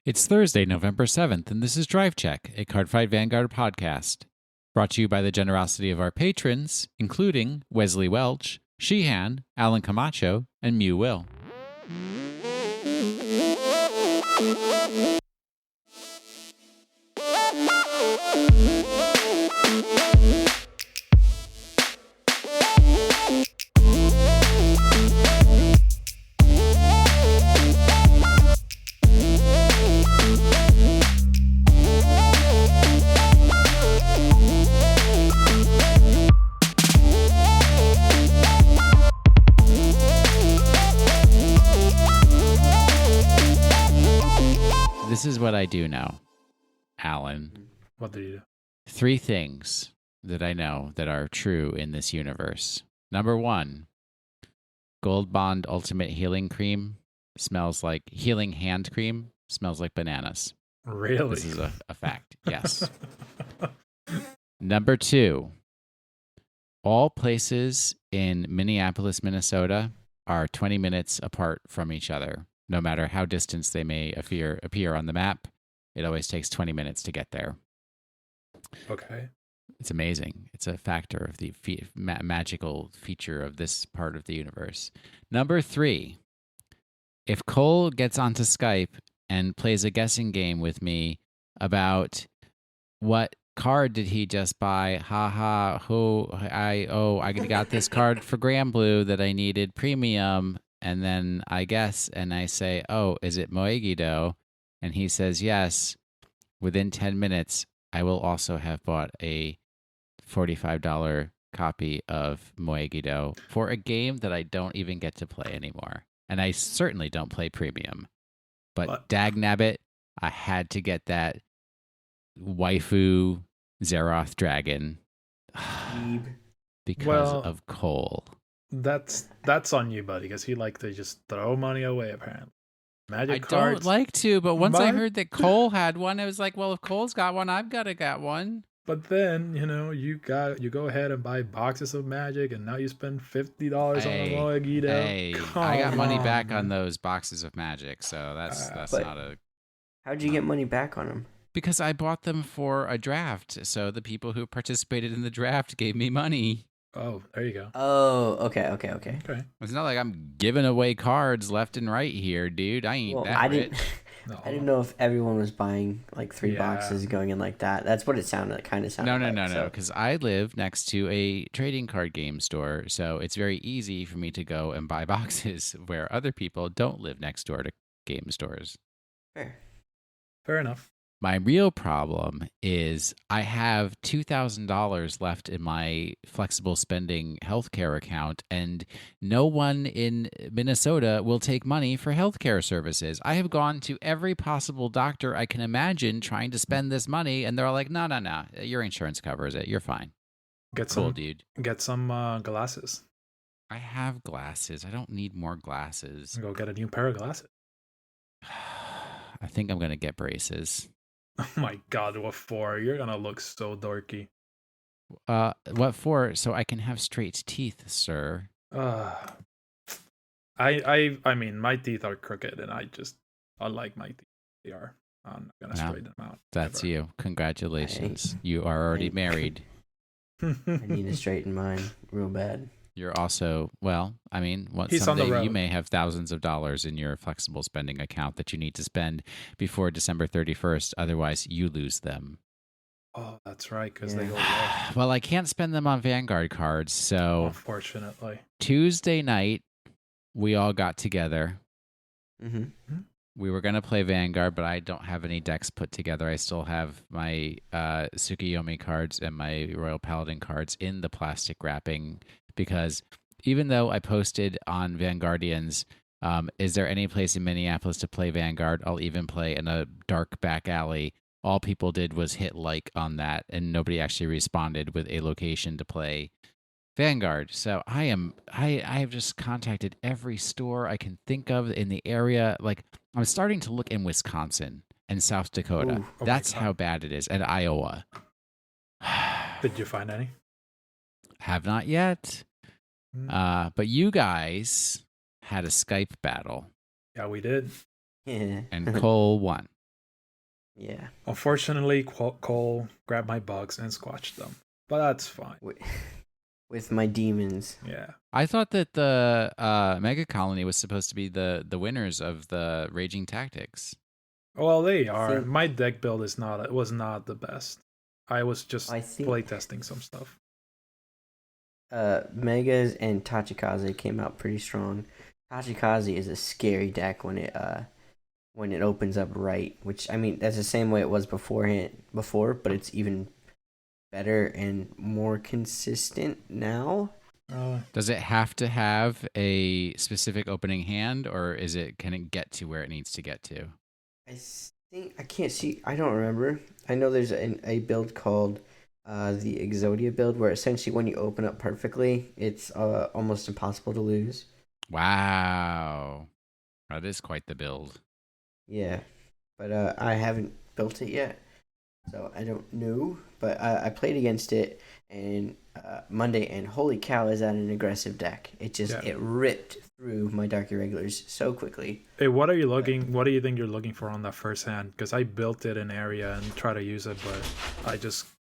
It's Thursday, November 7th, and this is Drive Check, a Cardfight Vanguard podcast. Brought to you by the generosity of our patrons, including Wesley Welch, Sheehan, Alan Camacho, and Mewwill. This is what I do know, Alan. What do you do? 3 things that I know that are true in this universe. Number 1, Gold Bond Ultimate Healing Cream smells like healing hand cream, smells like bananas. Really? This is a fact, yes. Number 2, all places in Minneapolis, Minnesota are 20 minutes apart from each other. No matter how distant they may appear on the map, it always takes 20 minutes to get there. Okay. It's amazing. It's a factor of the magical feature of this part of the universe. Number 3, if Cole gets onto Skype and plays a guessing game with me about what card did he just buy, I got this card for Grand Blue that I needed premium, and then I guess, and I say, oh, is it Moegido? And he says yes. Within 10 minutes, I will also have bought a $45 copy of Moegido for a game that I don't even get to play anymore. And I certainly don't play premium. But dagnabbit, I had to get that waifu Zeroth dragon because of Cole. That's on you, buddy, because he liked to just throw money away, apparently. Magic I cards. don't like to, but once I heard that Cole had one, I was like, well, if Cole's got one, I've got to get one. But then, you go ahead and buy boxes of Magic, and now you spend $50 on a Moegido. Hey, I got money back on those boxes of Magic, so that's not a... How'd you get money back on them? Because I bought them for a draft, so the people who participated in the draft gave me money. Oh, there you go. Oh, okay. It's not like I'm giving away cards left and right here, dude. I ain't that rich. I didn't know if everyone was buying like 3 boxes going in like that. That's what it kind of sounded like. No. Because I live next to a trading card game store, so it's very easy for me to go and buy boxes where other people don't live next door to game stores. Fair enough. My real problem is I have $2,000 left in my flexible spending healthcare account, and no one in Minnesota will take money for healthcare services. I have gone to every possible doctor I can imagine trying to spend this money, and they're all like, no, your insurance covers it. You're fine. Cool, dude. Get some glasses. I have glasses. I don't need more glasses. Go get a new pair of glasses. I think I'm going to get braces. Oh my God, what for? You're going to look so dorky. What for? So I can have straight teeth, sir. I mean, my teeth are crooked, and I like my teeth. They are. I'm not going to straighten them out. That's you. Congratulations. You are already married. I need to straighten mine real bad. You're also, someday you may have thousands of dollars in your flexible spending account that you need to spend before December 31st. Otherwise, you lose them. Oh, that's right, because they go away. Well, I can't spend them on Vanguard cards, so... Unfortunately. Tuesday night, we all got together. Mm-hmm. We were going to play Vanguard, but I don't have any decks put together. I still have my Tsukiyomi cards and my Royal Paladin cards in the plastic wrapping, because even though I posted on Vanguardians, is there any place in Minneapolis to play Vanguard? I'll even play in a dark back alley. All people did was hit like on that, and nobody actually responded with a location to play Vanguard. So I have just contacted every store I can think of in the area. Like, I'm starting to look in Wisconsin and South Dakota. That's how bad it is. And Iowa. Did you find any? Have not yet. But you guys had a Skype battle. Yeah, we did. Yeah. And Cole won. Yeah. Unfortunately, Cole grabbed my bugs and squashed them, but that's fine. With my demons. Yeah. I thought that the Mega Colony was supposed to be the winners of the Raging Tactics. Well, they are. My deck build was not the best. I was just playtesting some stuff. Megas and Tachikaze came out pretty strong. Tachikaze is a scary deck when it opens up right, which I mean that's the same way it was before, but it's even better and more consistent now. Does it have to have a specific opening hand, or can it get to where it needs to get to? I can't see. I don't remember. I know there's a build called the Exodia build where essentially when you open up perfectly, it's almost impossible to lose. Wow, that is quite the build. Yeah, but I haven't built it yet, so I don't know. But I played against it and Monday, and holy cow, is that an aggressive deck? It ripped through my Dark Irregulars so quickly. Hey, what do you think you're looking for on that first hand? Because I built it in area and try to use it, but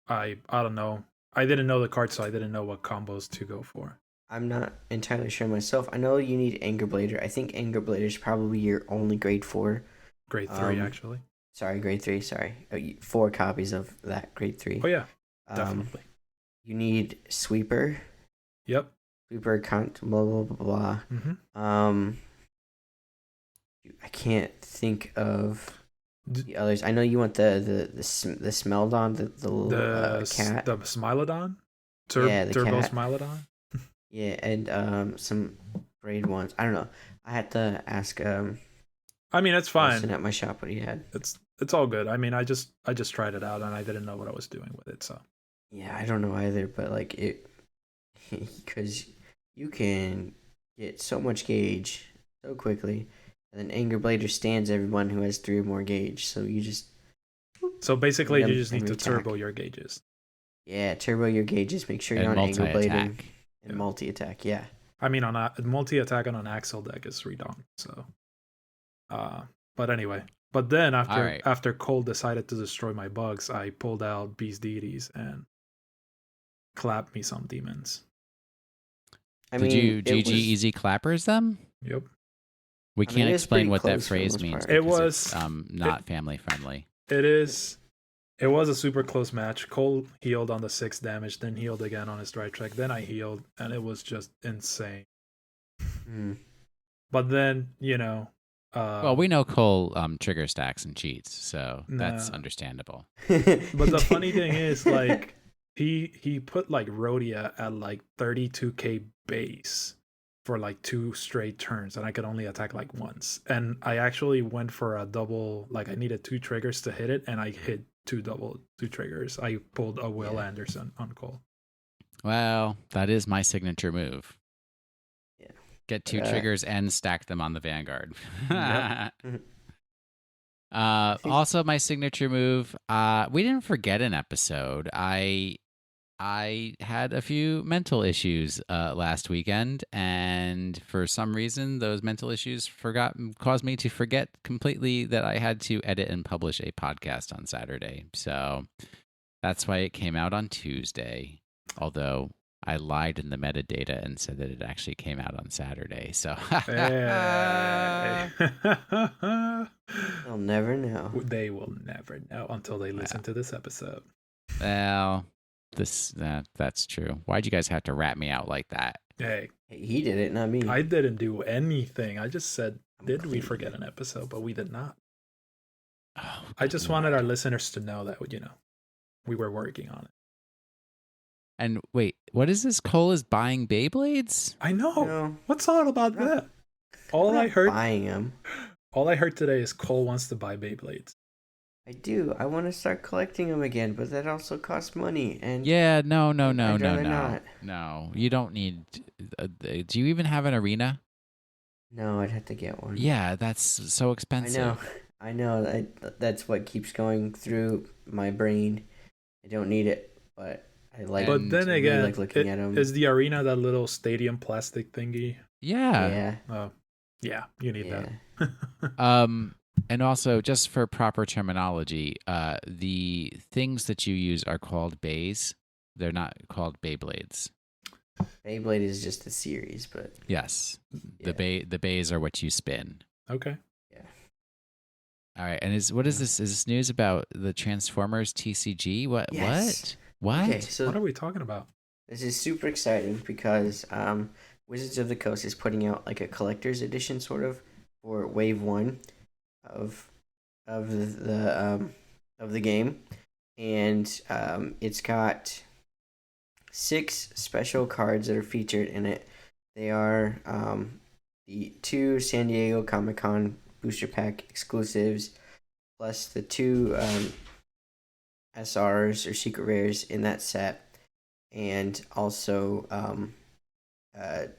I don't know. I didn't know the card, so I didn't know what combos to go for. I'm not entirely sure myself. I know you need Anger Blader. I think Anger Blader is probably your only grade 4. Grade 3, actually. Sorry, grade 3, sorry. 4 copies of that grade 3. Oh, yeah. Definitely. You need Sweeper. Yep. Sweeper, count, blah, blah, blah, blah. Mm-hmm. I can't think of the others. I know you want the Smeldon, the little cat. The Smilodon? Turbo cat. Smilodon? Yeah, and some grade 1s. I don't know. I had to ask I mean, it's fine. At my shop what he had. It's all good. I mean, I just tried it out and I didn't know what I was doing with it, so. Yeah, I don't know either, but like it, because you can get so much gauge so quickly, and then Anger Blader stands everyone who has 3 or more gauge. So you just. So basically, you just need to turbo your gauges. Yeah, turbo your gauges. Make sure you're on Anger Blader and multi attack. Yeah. I mean, on a multi attack on an Axel deck is redone. So. But anyway. But then after Cole decided to destroy my bugs, I pulled out Beast Deities and clapped me some demons. Did you GG easy clappers them? Yep. We can't explain what that phrase means. It was it's, not family friendly. It is. It was a super close match. Cole healed on the 6 damage, then healed again on his right track. Then I healed, and it was just insane. But then, well, we know Cole trigger stacks and cheats, so that's understandable. But the funny thing is, like, he put like Rhodia at like 32k base for like 2 straight turns, and I could only attack like once. And I actually went for a double, like I needed 2 triggers to hit it, and I hit 2 triggers. I pulled a Will Anderson on Cole. Well, that is my signature move. Get 2 triggers and stack them on the Vanguard. Also, my signature move. We didn't forget an episode. I had a few mental issues last weekend, and for some reason, those mental issues caused me to forget completely that I had to edit and publish a podcast on Saturday. So that's why it came out on Tuesday. Although I lied in the metadata and said that it actually came out on Saturday. So they'll never know. They will never know until they listen to this episode. Well, that's true. Why'd you guys have to rat me out like that? Hey, he did it, not me. I didn't do anything. I just said, did we forget an episode? But we did not. Oh, I just wanted our listeners to know that, we were working on it. And wait, what is this? Cole is buying Beyblades? I know. What's all about that? Buying them. All I heard today is Cole wants to buy Beyblades. I do. I want to start collecting them again, but that also costs money. And yeah, no. Not. No, you don't need. Do you even have an arena? No, I'd have to get one. Yeah, that's so expensive. I know. That's what keeps going through my brain. I don't need it, but I like. But then again, really like looking at them. Is the arena that little stadium plastic thingy? Yeah. Oh, yeah. You need that. And also, just for proper terminology, the things that you use are called bays. They're not called Beyblades. Beyblade is just a series, but Yes, yeah. the bays are what you spin. Okay. Yeah. All right, and what is this? Is this news about the Transformers TCG? What? Yes. What? Okay, so What are we talking about? this is super exciting because Wizards of the Coast is putting out like a collector's edition sort of for Wave 1 of the game, and it's got 6 special cards that are featured in it. They are the 2 San Diego Comic-Con booster pack exclusives, plus the 2 SRs or secret rares in that set, and also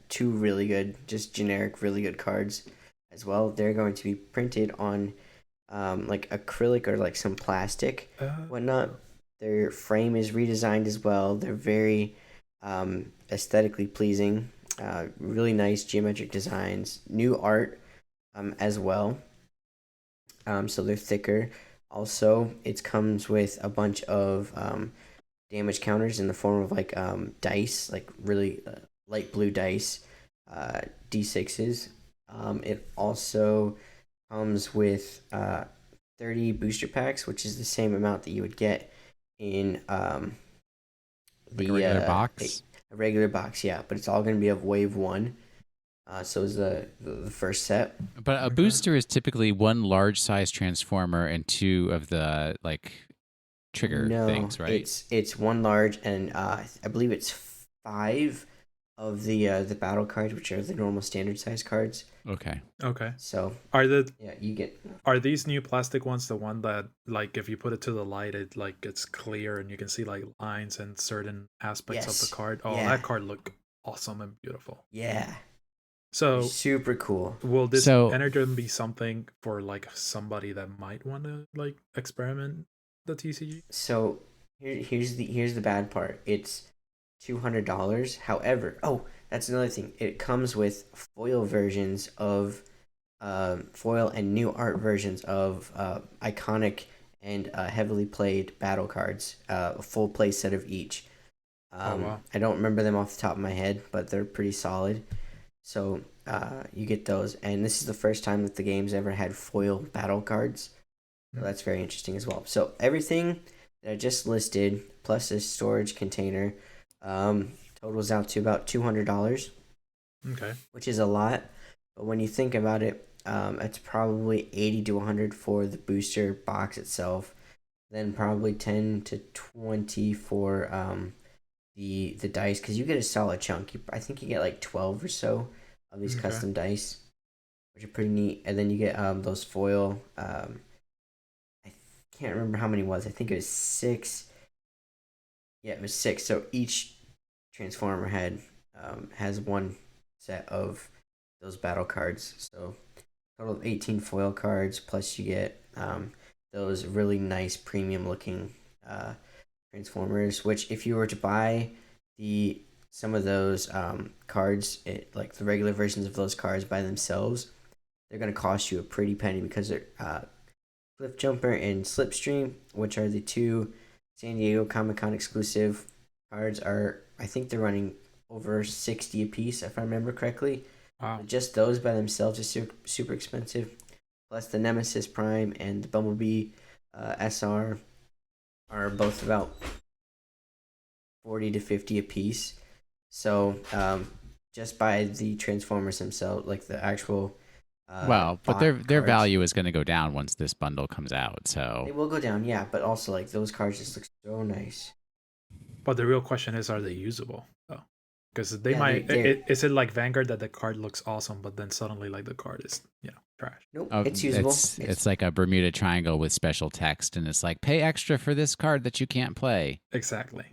2 really good, just generic, really good cards as well. They're going to be printed on like acrylic or like some plastic, whatnot. Their frame is redesigned as well. They're very aesthetically pleasing, really nice geometric designs, new art as well. So they're thicker. Also, it comes with a bunch of damage counters in the form of like dice, like really light blue dice, D6s. It also comes with 30 booster packs, which is the same amount that you would get in Like a regular box? A regular box, yeah. But it's all going to be of Wave 1. So is the first set. But a booster is typically 1 large size Transformer and 2 of the like trigger things, right? It's 1 large and I believe it's 5 of the battle cards, which are the normal standard size cards. Okay. So are these new plastic ones the one that like if you put it to the light it like gets clear and you can see like lines and certain aspects of the card? Oh, that card looked awesome and beautiful. Yeah. So super cool. Will this Energon be something for like somebody that might want to like experiment the TCG? So here's the bad part. It's $200. However, that's another thing. It comes with foil versions of foil and new art versions of iconic and heavily played battle cards. A full play set of each. Wow. I don't remember them off the top of my head, but they're pretty solid. So you get those, and this is the first time that the game's ever had foil battle cards. So that's very interesting as well. So everything that I just listed, plus a storage container, totals out to about $200. Okay. Which is a lot, but when you think about it, it's probably $80 to $100 for the booster box itself, then probably $10 to $20 for the dice, because you get a solid chunk. I think you get like 12 or so of these custom dice, which are pretty neat. And then you get those foil. I can't remember how many it was. I think it was 6. Yeah, it was 6. So each Transformer head has 1 set of those battle cards. So total of 18 foil cards, plus you get those really nice premium looking Transformers, which if you were to buy some of those cards, like the regular versions of those cards by themselves, they're going to cost you a pretty penny, because they're Cliff Jumper and Slipstream, which are the 2 San Diego Comic-Con exclusive cards, I think they're running over 60 a piece, if I remember correctly. Wow. But just those by themselves are super expensive. Plus the Nemesis Prime and the Bumblebee SR are both about 40 to 50 a piece. So just by the Transformers themselves, like the actual but their value is going to go down once this bundle comes out. So they will go down, yeah. But also, like, those cards just look so nice. But the real question is, are they usable? Though, because they might. Is it like Vanguard that the card looks awesome, but then suddenly like the card is trash? Nope, it's usable. It's like a Bermuda Triangle with special text, and it's like pay extra for this card that you can't play. Exactly.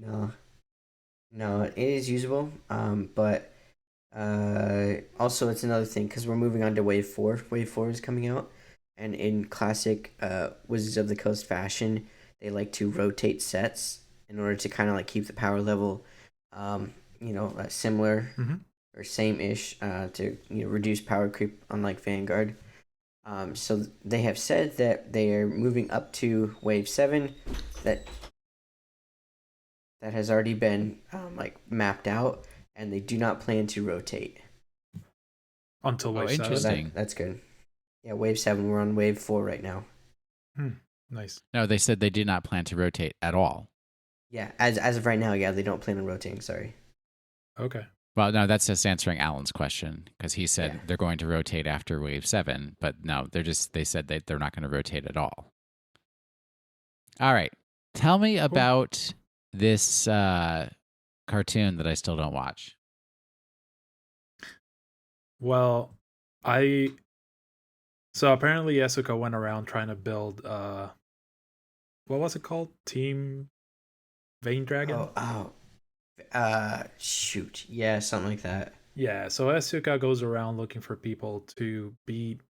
No, it is usable. But also it's another thing, because we're moving on to Wave 4. Wave 4 is coming out, and in classic Wizards of the Coast fashion, they like to rotate sets in order to kind of like keep the power level, similar or same-ish to reduce power creep, unlike Vanguard. So they have said that they are moving up to Wave 7. That has already been mapped out, and they do not plan to rotate. Until Wave 7. Interesting. That's good. Yeah, Wave 7. We're on Wave 4 right now. Nice. No, they said they did not plan to rotate at all. Yeah, as of right now, yeah, they don't plan on rotating. Sorry. Okay. Well, no, that's just answering Alan's question because he said they're going to rotate after Wave 7, but no, they said that they're not going to rotate at all. All right. Tell me about this cartoon that I still don't watch. Well, so apparently Yasuka went around trying to build what was it called? Team Vein Dragon? Shoot. Yeah, something like that. Yeah, so Yasuka goes around looking for people to beat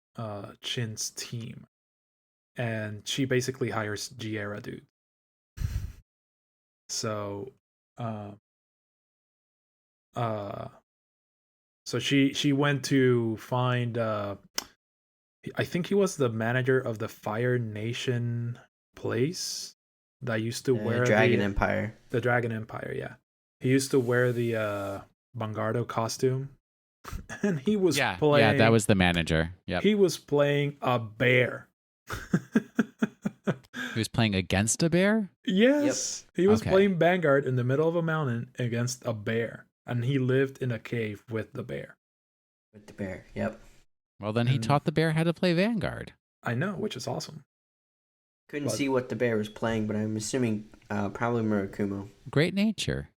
Shin's team. And she basically hires Giera dude. So so she went to find I think he was the manager of the Fire Nation place that used to wear Dragon Empire. The Dragon Empire, yeah. He used to wear the Bangardo costume. And he was playing. Yeah, that was the manager. Yep. He was playing a bear. He was playing against a bear? Yes. Yep. He was playing Vanguard in the middle of a mountain against a bear. And he lived in a cave with the bear. With the bear, yep. Well, then he taught the bear how to play Vanguard. I know, which is awesome. Couldn't see what the bear was playing, but I'm assuming probably Murakumo. Great nature.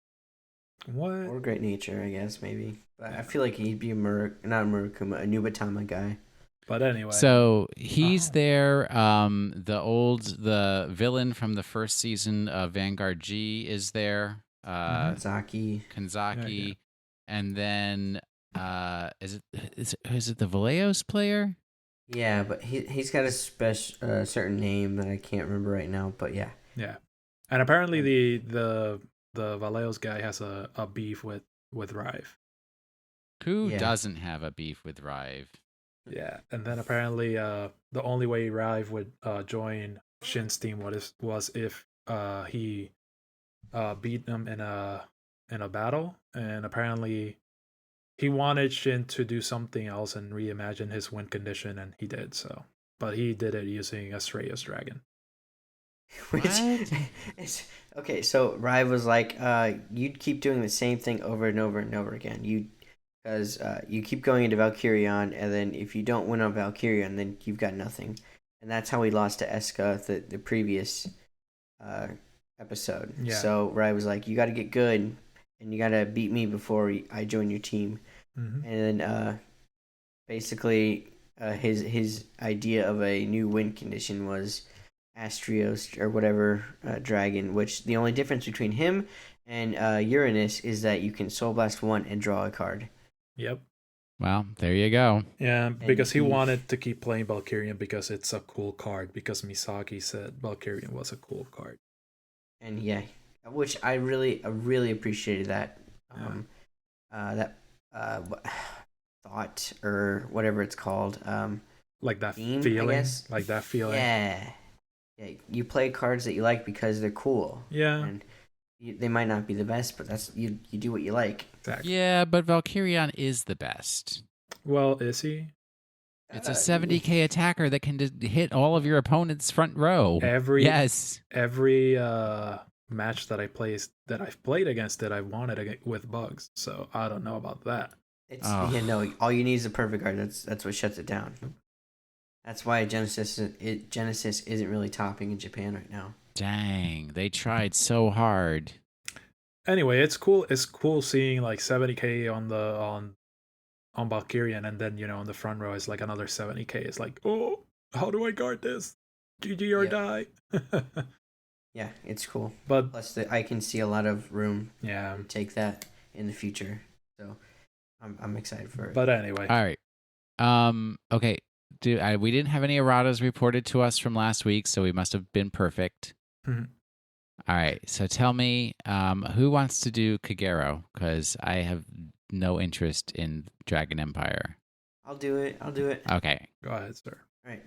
What? Or Great Nature, I guess, maybe. But I feel like he'd be not a Murakumo, a Nubatama guy. But anyway. So he's there. The villain from the first season of Vanguard G is there. Kanzaki. Yeah. And then is it the Valeos player? Yeah, but he's got a certain name that I can't remember right now. But yeah. Yeah, and apparently the Valeos guy has a beef with Rive. Who doesn't have a beef with Rive? Yeah, and then apparently the only way Rive would join Shin's team was if he beat them in a battle, and apparently he wanted Shin to do something else and reimagine his win condition, and he did so. But he did it using Astrea's dragon. Which is okay. So Rive was like, "You'd keep doing the same thing over and over and over again. Because you keep going into Valkyrion, and then if you don't win on Valkyrion, then you've got nothing." And that's how he lost to Eska the previous episode. Yeah. So Rive was like, "You got to get good, and you got to beat me before I join your team." Mm-hmm. And then basically his idea of a new win condition was Astrios or whatever dragon, which the only difference between him and Uranus is that you can Soul Blast 1 and draw a card. Yep. Well, there you go. Yeah, because he wanted to keep playing Valkyrian because it's a cool card, because Misaki said Valkyrian was a cool card. And yeah, which I really appreciated that. Thought or whatever it's called. Like that theme, feeling. Like that feeling. Yeah. Yeah. You play cards that you like because they're cool. Yeah. And they might not be the best, but that's you do what you like. Exactly. Yeah, but Valkyrion is the best. Well, is he? It's a 70k attacker that can hit all of your opponent's front row. Every match that I've played against it, I've won it with bugs. So I don't know about that. All you need is a perfect card. That's what shuts it down. That's why Genesis isn't really topping in Japan right now. Dang, they tried so hard. Anyway, it's cool. It's cool seeing like 70k on Valkyrian, and then on the front row is like another 70k. It's like, oh, how do I guard this? GG or die. Yeah, it's cool. But plus, I can see a lot of room. Yeah, to take that in the future. So I'm excited for it. But anyway, all right. Okay. We didn't have any erratas reported to us from last week, so we must have been perfect. Mm-hmm. All right. So tell me, who wants to do Kagero? Because I have no interest in Dragon Empire. I'll do it. Okay. Go ahead, sir. All right.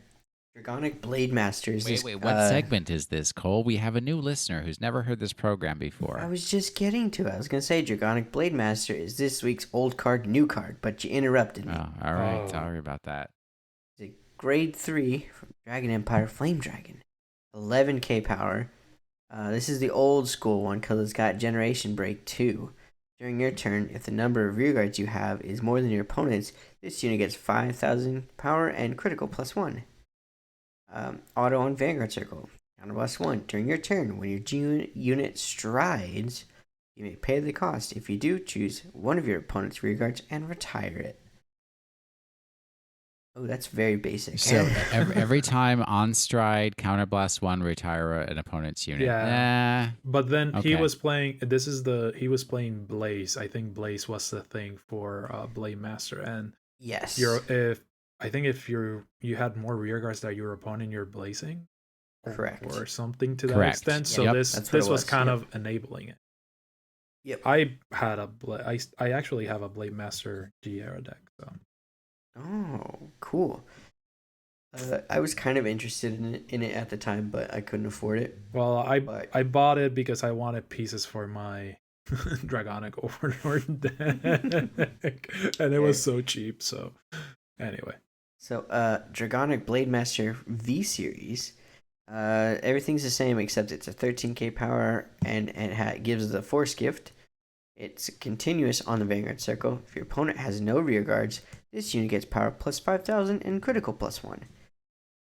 Dragonic Blade Masters. Wait, what segment is this, Cole? We have a new listener who's never heard this program I before. was just getting to it. I was going to say Dragonic Blade Master is this week's old card, new card, but you interrupted me. Oh, all right. Sorry about that. It's a grade 3 from Dragon Empire Flame Dragon. 11k power. This is the old school one because it's got Generation Break 2. During your turn, if the number of rear guards you have is more than your opponent's, this unit gets 5,000 power and critical +1. Auto on Vanguard Circle. Counter +1. During your turn, when your unit strides, you may pay the cost. If you do, choose one of your opponent's rear guards and retire it. Oh, that's very basic. So every time on stride, counterblast 1, retire an opponent's unit. Yeah. But then he Okay. was playing. He was playing Blaze. I think Blaze was the thing for Blade Master, and yes. if you had more rear guards than your opponent, you're blazing. Correct. Or something to that Correct. extent. So Yep. this was kind of enabling it. Yep. I actually have a Blade Master G-Era deck. So. Oh, cool. I was kind of interested in it at the time, but I couldn't afford it. Well, I bought it because I wanted pieces for my Dragonic Overlord deck, and it was so cheap. So, anyway. So, Dragonic Blade Master V Series. Everything's the same except it's a 13k power, and it gives the Force Gift. It's continuous on the Vanguard Circle. If your opponent has no rear guards, this unit gets power +5,000 and critical +1.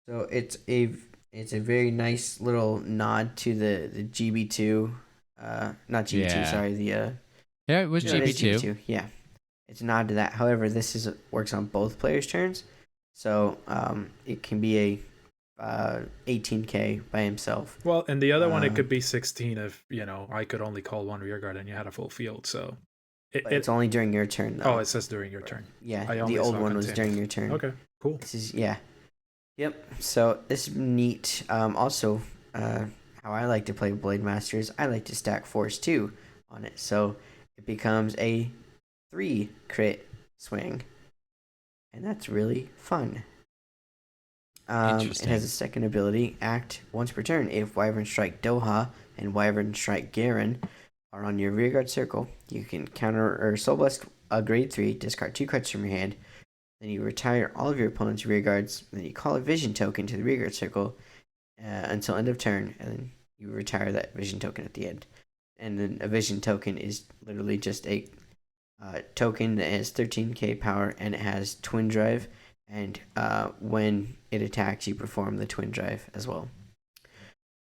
So it's a very nice little nod to the GB2, not GB2, Yeah. sorry, Yeah, it was it is GB2. Yeah, it's a nod to that. However, this works on both players' turns, so it can be a 18k by himself. Well, and the other one, it could be 16 if, I could only call one rear guard and you had a full field. So it's only during your turn, though. Oh, it says during your turn. Yeah, the old one was during your turn. Okay, cool. This is, yeah. Yep, so this is neat. Also, how I like to play Blade Masters, I like to stack Force 2 on it. So it becomes a 3 crit swing. And that's really fun. It has a second ability, act once per turn. If Wyvern Strike Doha and Wyvern Strike Garen are on your rearguard circle, you can counter or Soul Blast a grade 3, discard 2 cards from your hand. Then you retire all of your opponent's rearguards. Then you call a vision token to the rearguard circle until end of turn, and then you retire that vision token at the end. And then a vision token is literally just a token that has 13k power and it has Twin Drive. And when it attacks, you perform the Twin Drive as well.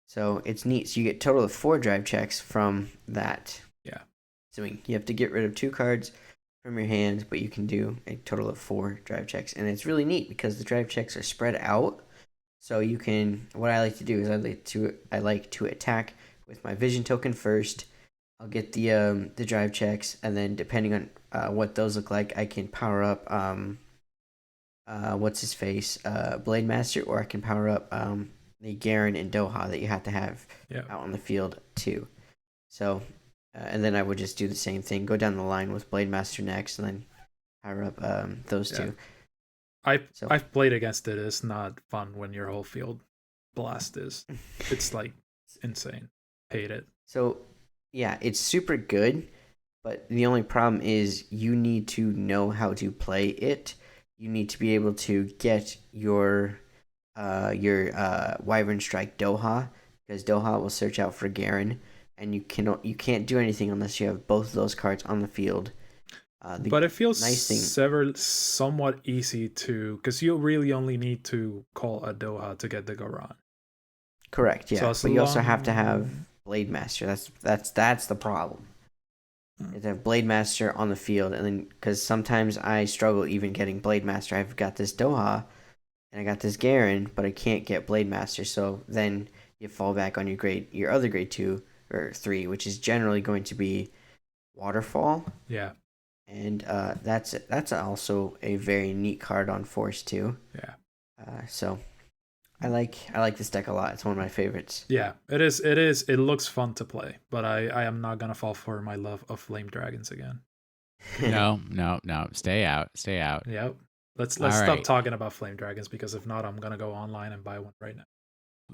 So it's neat. So you get a total of 4 drive checks from that. Yeah. So you have to get rid of 2 cards from your hand, but you can do a total of 4 drive checks. And it's really neat because the drive checks are spread out. So you can, what I like to do is I like to attack with my vision token first. I'll get the drive checks, and then depending on what those look like, I can power up what's his face, Blade Master, or I can power up the Garen and Doha that you have to have out on the field too. So, and then I would just do the same thing, go down the line with Blade Master next, and then power up those two. I've played against it. It's not fun when your whole field blast is. It's like insane. Hate it. So, yeah, it's super good, but the only problem is you need to know how to play it. You need to be able to get your Wyvern Strike Doha, because Doha will search out for Garen, and you can't do anything unless you have both of those cards on the field. But it feels somewhat easy to, because you really only need to call a Doha to get the Garan. Correct, yeah. So but you also have to have Blade Master. That's the problem. You have to have Blade Master on the field, and then because sometimes I struggle even getting Blade Master. I've got this Doha, and I got this Garen, but I can't get Blade Master. So then you fall back on your other grade 2 or 3, which is generally going to be Waterfall. Yeah. And that's also a very neat card on Force 2. Yeah. So I like this deck a lot. It's one of my favorites. Yeah, it is. It looks fun to play, but I am not gonna fall for my love of Flame Dragons again. No. Stay out. Yep. Let's All stop right. talking about flame dragons, because if not, I'm gonna go online and buy one right now.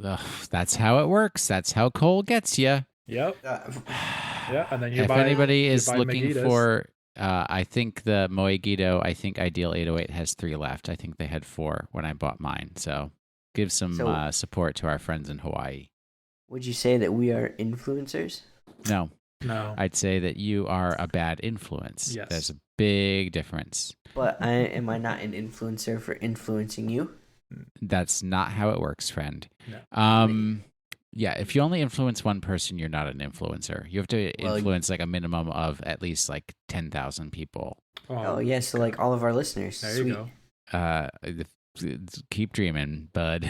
Ugh, that's how it works. That's how Cole gets you. Yep. Yeah, and then you If buy. anybody you is buy looking Megiddos. for, I think the Moegido, I think Ideal 808 has 3 left. I think they had 4 when I bought mine. So give some support to our friends in Hawaii. Would you say that we are influencers? No, No. I'd say that you are a bad influence. Yes. There's a big difference. But am I not an influencer for influencing you? That's not how it works, friend. No. Yeah, if you only influence one person, you're not an influencer. You have to influence like a minimum of at least like 10,000 people. Oh yeah, so like all of our listeners. There Sweet. you go. Keep dreaming, bud.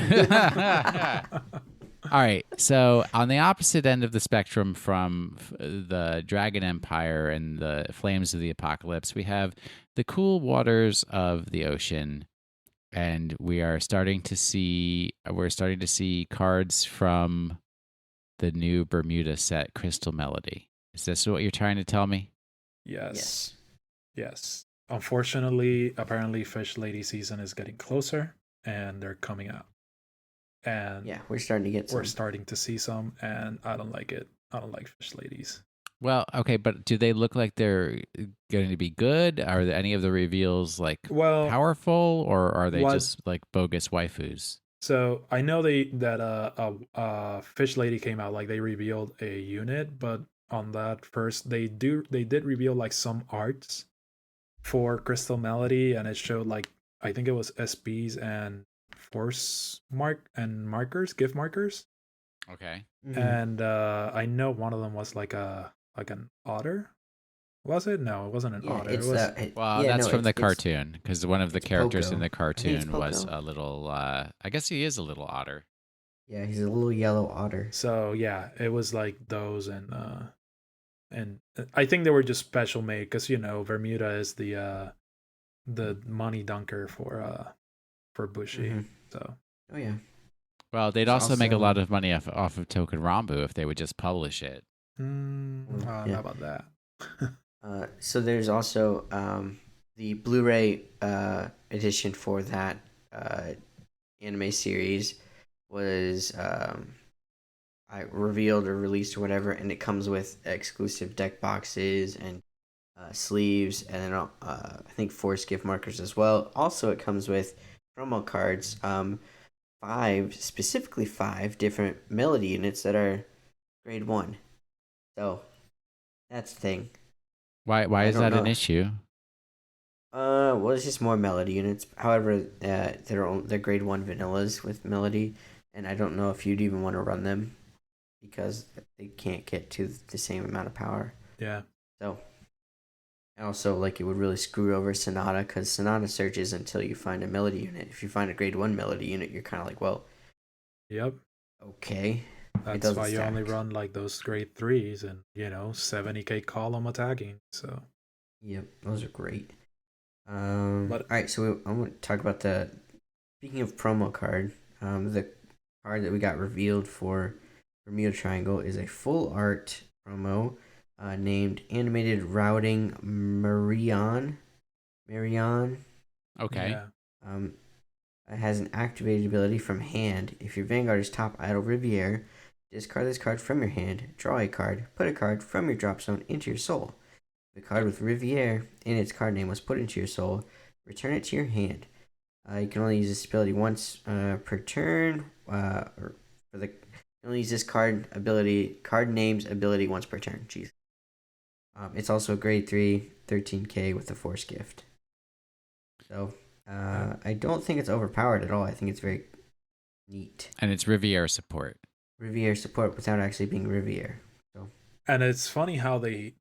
All right, so on the opposite end of the spectrum from the Dragon Empire and the Flames of the Apocalypse, we have the cool waters of the ocean, and we're starting to see cards from the new Bermuda set, Crystal Melody. Is this what you're trying to tell me? Yes. Unfortunately, apparently Fish Lady season is getting closer, and they're coming out. And yeah, we're starting to get some. We're starting to see some, and I don't like it. I don't like Fish Ladies. Well, okay, but do they look like they're going to be good? Are there any of the reveals like powerful, or are they just like bogus waifus? So I know that Fish Lady came out, like they revealed a unit, but on that first they did reveal like some arts for Crystal Melody, and it showed like I think it was SPs and force markers, gift markers. Okay. Mm-hmm. And I know one of them was like an otter. Was it? No, it wasn't an otter. That's from the cartoon, because one of the characters Poco. in the cartoon was a little. I guess he is a little otter. Yeah, he's a little yellow otter. So yeah, it was like those, and I think they were just special made because Bermuda is the money dunker for Bushi. Mm-hmm. So. Oh yeah. Well, they'd also make a lot of money off of Token Rambu if they would just publish it. How about that? So there's also the Blu-ray edition for that anime series was revealed or released or whatever, and it comes with exclusive deck boxes and sleeves, and then I think 4 gift markers as well. Also, it comes with promo cards, 5 different melody units that are grade 1. So that's the thing. Why is that an issue? Well, it's just more melody units. However, they're grade 1 vanillas with melody, and I don't know if you'd even want to run them because they can't get to the same amount of power. Yeah. So, also, like, it would really screw over Sonata, because Sonata searches until you find a melody unit. If you find a grade 1 melody unit, you're kind of like, well, yep. Okay. That's why you only run like those grade 3s and 70k column attacking. So. Yep, those are great. All right, so I want to talk about speaking of promo card, the card that we got revealed for Bermuda Triangle is a full art promo named Animated Routing Marion. Okay. Yeah. It has an activated ability from hand. If your Vanguard is top idle Riviere, discard this card from your hand, draw a card, put a card from your drop zone into your soul. If a card with Riviere in its card name was put into your soul, return it to your hand. You can only use this ability once per turn, or you can only use this card name's ability once per turn. Jeez. It's also a grade 3, 13k with a force gift. So, I don't think it's overpowered at all. I think it's very neat. And it's Riviere support. Riviere support without actually being Riviere. So. And it's funny how they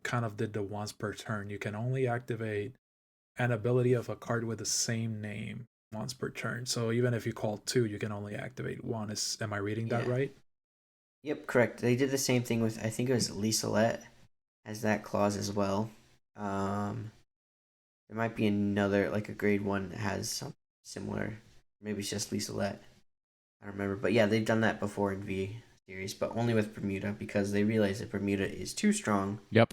kind of did the once per turn. You can only activate an ability of a card with the same name once per turn. So even if you call 2, you can only activate 1. Am I reading that right? Yep, correct. They did the same thing with, I think it was Liselette has that clause as well. There might be another, like a grade 1 that has something similar. Maybe it's just Liselette. I don't remember. But yeah, they've done that before in V series, but only with Bermuda because they realize that Bermuda is too strong. Yep.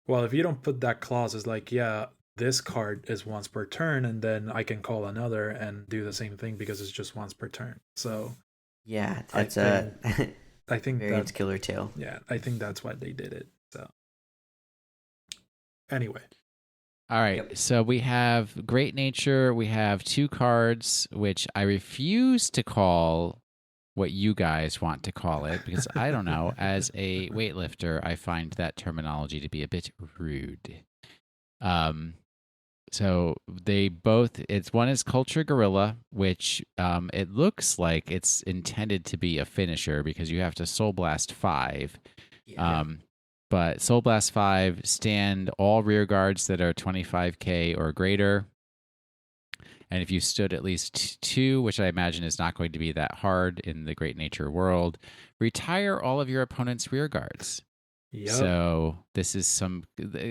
Well, if you don't put that clause, it's like, yeah, this card is once per turn, and then I can call another and do the same thing because it's just once per turn. So Yeah, I that's a I think variance that killer tail. yeah, I think that's why they did it. So anyway, All right, Yep. so we have Great Nature. We have 2 cards, which I refuse to call what you guys want to call it because I don't know. As a weightlifter, I find that terminology to be a bit rude. So they both. It's one is Culture Gorilla, which it looks like it's intended to be a finisher because you have to Soul Blast 5. Yeah. But Soul Blast 5 stand all rear guards that are 25k or greater. And if you stood at least 2, which I imagine is not going to be that hard in the Great Nature world, retire all of your opponent's rear guards. yep. So this is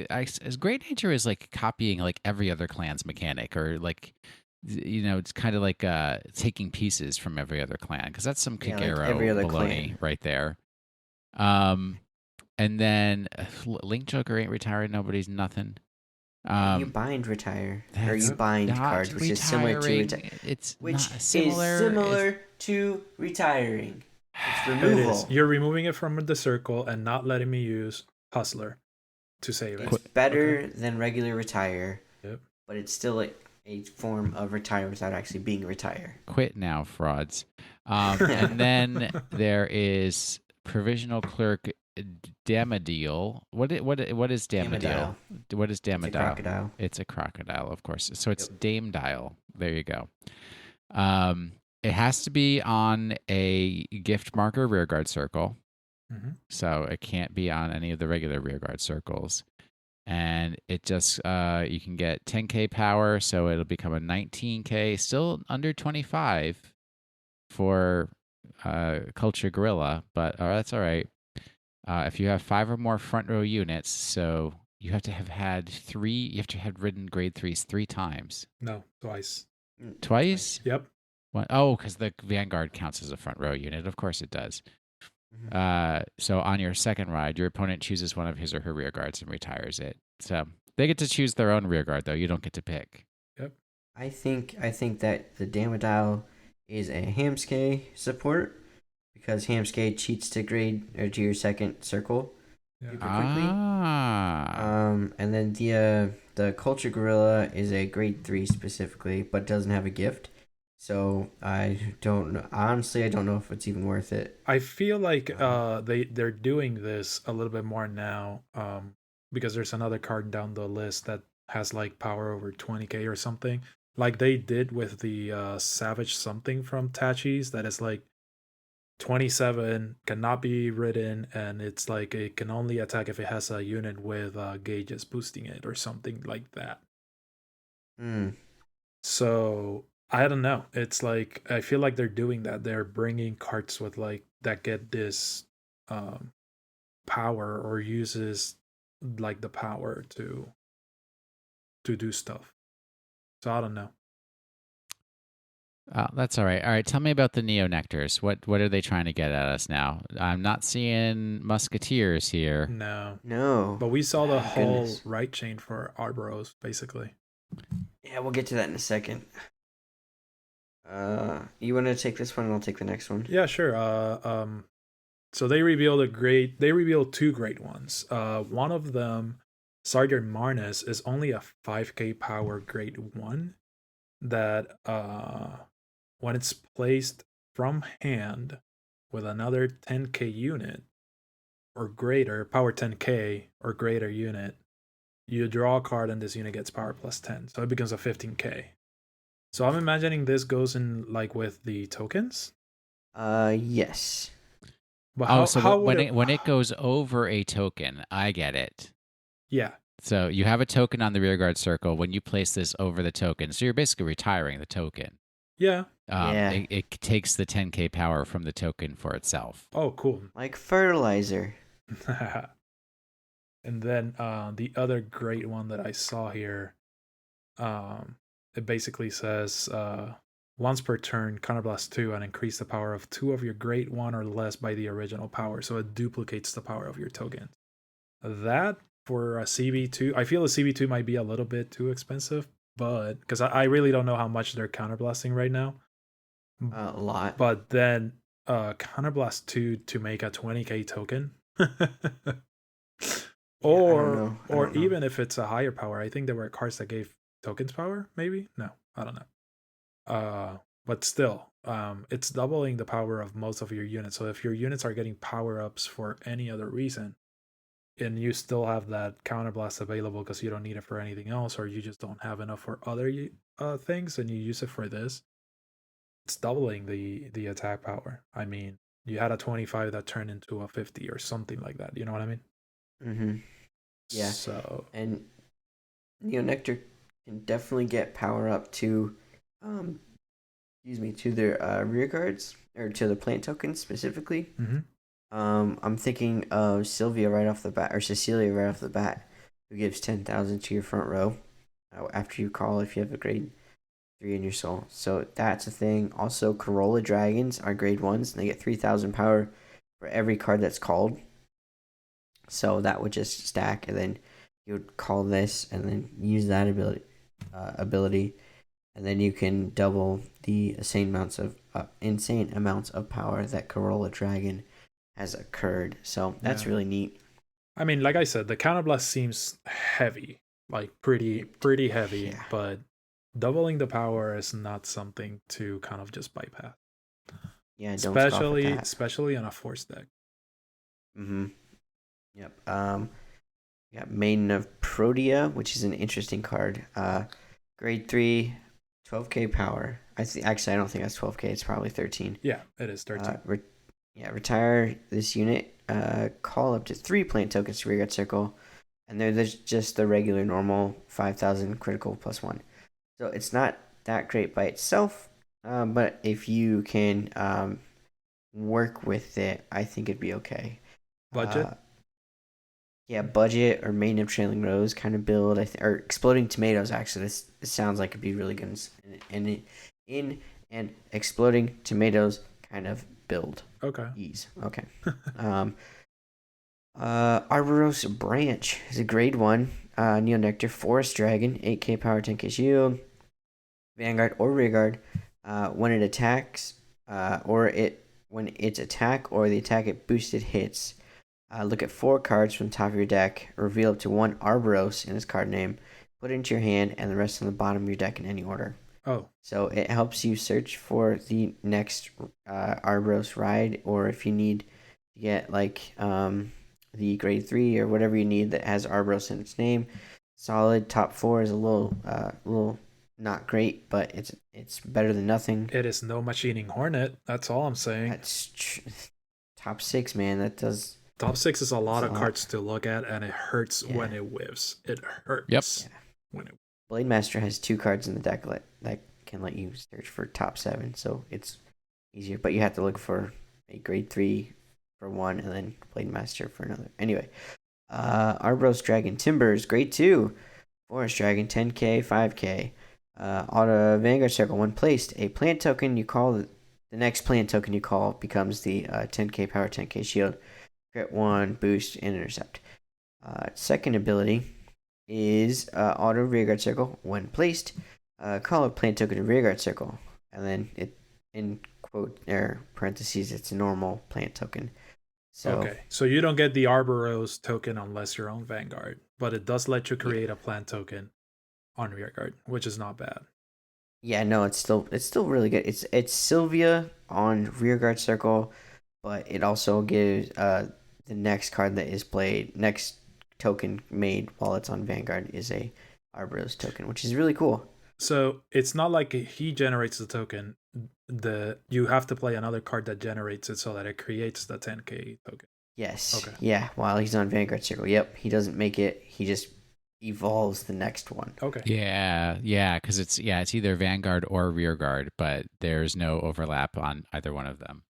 as Great Nature is like copying like every other clan's mechanic, or like, it's kind of like taking pieces from every other clan, because that's some Yeah, like Kagero every other baloney clan. right there. And then Link Joker ain't retiring nobody's nothing. You bind retire, or That's you bind not cards, which is similar to retiring. It's which not is similar. similar to retiring. It's It removal. is. You're removing it from the circle and not letting me use Hustler to save it. It's better than regular retire, Yep. but it's still a form of retire without actually being retire. Quit now, frauds. And then there is Provisional Clerk Damodil. What is Damodil? What is It's a Damodil? crocodile. It's a crocodile, of course. So it's Yep. Dame Dial. There you go. It has to be on a gift marker rearguard circle. Mhm. So it can't be on any of the regular rearguard circles. And it just, you can get 10k power, so it'll become a 19k, still under 25 for Culture Gorilla, but that's all right. If you have 5 or more front row units, so you have to have ridden grade 3s 3 times. No, twice. Twice? Yep. Because the Vanguard counts as a front row unit. Of course it does. So on your second ride, your opponent chooses one of his or her rear guards and retires it. So they get to choose their own rear guard, though. You don't get to pick. Yep. I think that the Damodile is a Hamskay support because Hamskay cheats to grade or to your second circle Yeah. super quickly. And then the Culture Gorilla is a grade 3 specifically, but doesn't have a gift. So I don't know. Honestly, I don't know if it's even worth it. I feel like they're doing this a little bit more now, because there's another card down the list that has like power over 20k or something, like they did with the Savage something from Tachi's that is like 27, cannot be ridden, and it's like it can only attack if it has a unit with gauges boosting it or something like that. So I don't know. It's like I feel like they're doing that. They're bringing cards with like that get this power or uses like the power to do stuff. So I don't know. That's all right. All right, tell me about the Neo Nectars. What are they trying to get at us now? I'm not seeing Musketeers here. No. But we saw the whole Goodness. right chain for Arboros, basically. Yeah, we'll get to that in a second. You want to take this one and I'll take the next one? Yeah, sure. So they revealed two great ones. One of them, Sergeant Marnus, is only a 5k power grade 1 that when it's placed from hand with another 10k unit or greater, power 10k or greater unit, you draw a card and this unit gets power plus 10. So it becomes a 15k. So I'm imagining this goes in like with the tokens. Yes. But when it goes over a token, I get it. Yeah. So you have a token on the rearguard circle. When you place this over the token, so you're basically retiring the token. Yeah. It takes the 10k power from the token for itself. Oh, cool. Like fertilizer. And then the other great one that I saw here, it basically says once per turn, counterblast 2 and increase the power of 2 of your grade 1 or less by the original power. So it duplicates the power of your tokens. That for a CB2. I feel a CB2 might be a little bit too expensive, but because I really don't know how much they're counterblasting right now. A lot. But then counterblast 2 to make a 20k token. Or even if it's a higher power, I think there were cards that gave tokens power, maybe? No, I don't know. But still, it's doubling the power of most of your units. So if your units are getting power-ups for any other reason, and you still have that counterblast available because you don't need it for anything else, or you just don't have enough for other things, and you use it for this, it's doubling the attack power. I mean, you had a 25 that turned into a 50 or something like that. You know what I mean? Mm-hmm. Yeah. So and Neonectar can definitely get power up to, to their rear guards or to the plant tokens specifically. Mm-hmm. I'm thinking of Sylvia right off the bat, or Cecilia right off the bat, who gives 10,000 to your front row after you call if you have a grade 3 in your soul. So that's a thing. Also, Corolla Dragons are grade 1s, and they get 3,000 power for every card that's called. So that would just stack, and then you would call this, and then use that ability, and then you can double the insane amounts of power that Corolla Dragon has occurred. So that's really neat. I mean, like I said, the counterblast seems heavy, like pretty heavy, but doubling the power is not something to kind of just bypass. Yeah, especially on a force deck. Mm-hmm. Yep. We got Maiden of Protea, which is an interesting card. Grade 3, 12k power. Actually, I don't think that's 12k. It's probably 13. Yeah, it is 13. Retire this unit. Call up to 3 plant tokens to rearguard circle, and they're just the regular normal 5,000 critical +1. So it's not that great by itself, but if you can work with it, I think it'd be okay. Budget? Budget or Maiden of Trailing Rose kind of build. Or Exploding Tomatoes, actually. This sounds like it'd be really good in an Exploding Tomatoes kind of build. Okay. Ease. Okay. Arboros Branch is a grade 1. Neonectar Forest Dragon, 8k power, 10k shield. Vanguard or Rearguard. When it attacks, when its attack or the attack it boosted hits, look at 4 cards from the top of your deck, reveal up to 1 Arboros in its card name, put it into your hand, and the rest on the bottom of your deck in any order. Oh. So it helps you search for the next Arboros ride, or if you need to get the grade 3 or whatever you need that has Arboros in its name. Solid. Top 4 is a little not great, but it's better than nothing. It is no Machining Hornet. That's all I'm saying. That's top 6, man. That does. Top 6 is a lot of cards to look at, and it hurts when it whiffs. It hurts. Yep. Blade Master has 2 cards in the deck that can let you search for top 7, so it's easier. But you have to look for a grade 3 for 1, and then Blade Master for another. Anyway, Arboros Dragon Timbers, grade 2. Forest Dragon, 10k, 5k. Auto Vanguard Circle, when placed, a plant token you call, the next plant token you call becomes the 10k power, 10k shield. Crit 1, boost, and intercept. Second ability is Auto Rearguard Circle. When placed, call a plant token to Rearguard Circle. And then it, in quote or parentheses, it's a normal plant token. So you don't get the Arboros token unless you're on Vanguard, but it does let you create a plant token on Rearguard, which is not bad. Yeah, no, it's still really good. It's Sylvia on Rearguard Circle, but it also gives the next card that is played, next token made while it's on Vanguard is a Arboros token, which is really cool. So it's not like he generates the token. You have to play another card that generates it so that it creates the 10k token. Yes. Okay. Yeah, while he's on Vanguard Circle. Yep, he doesn't make it. He just evolves the next one. Okay. Yeah, because it's either Vanguard or Rearguard, but there's no overlap on either one of them.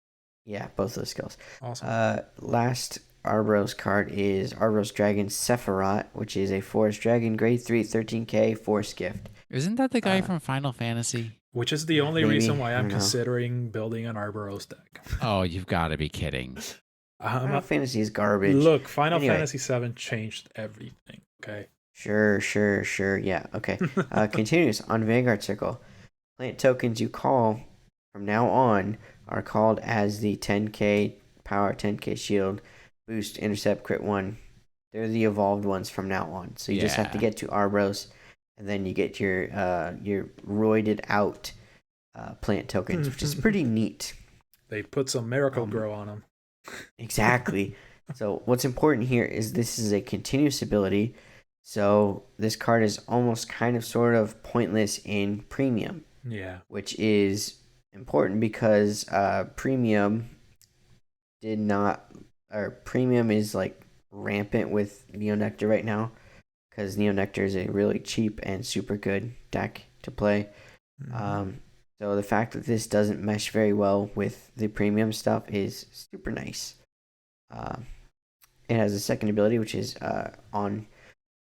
Yeah, both those skills. Awesome. Last Arboros card is Arboros Dragon Sephiroth, which is a Forest Dragon, grade 3, 13k, Force Gift. Isn't that the guy from Final Fantasy? Which is the only reason why I'm considering building an Arboros deck. Oh, you've got to be kidding. Final Fantasy is garbage. Look, Final Anyway. Fantasy 7 changed everything. Okay. Sure. Yeah. Okay. Continues on Vanguard Circle. Plant tokens you call from now on are called as the 10k power, 10k shield, boost, intercept, crit 1. They're the evolved ones from now on. So you just have to get to Arbros, and then you get your roided out plant tokens, which is pretty neat. They put some Miracle Grow on them. Exactly. So what's important here is this is a continuous ability. So this card is almost kind of sort of pointless in premium. Yeah. Which is important because premium is like rampant with Neonectar right now, because Neonectar is a really cheap and super good deck to play. So the fact that this doesn't mesh very well with the premium stuff is super nice. It has a second ability, which is on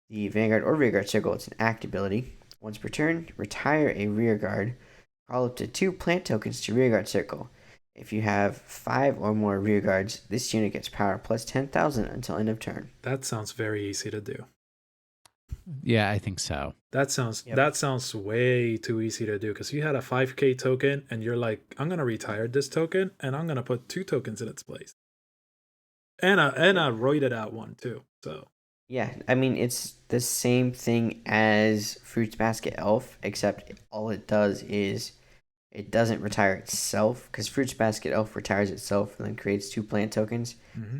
the Vanguard or Rearguard Circle. It's an act ability. Once per turn, retire a Rearguard. Call up to 2 plant tokens to Rearguard Circle. If you have 5 or more Rearguards, this unit gets power plus 10,000 until end of turn. That sounds very easy to do. Yeah, I think so. That sounds way too easy to do, because you had a 5k token and you're like, I'm gonna retire this token and I'm gonna put 2 tokens in its place, and a roided out one too. So yeah, I mean it's the same thing as Fruits Basket Elf, except all it does is it doesn't retire itself, because Fruits Basket Elf retires itself and then creates 2 plant tokens.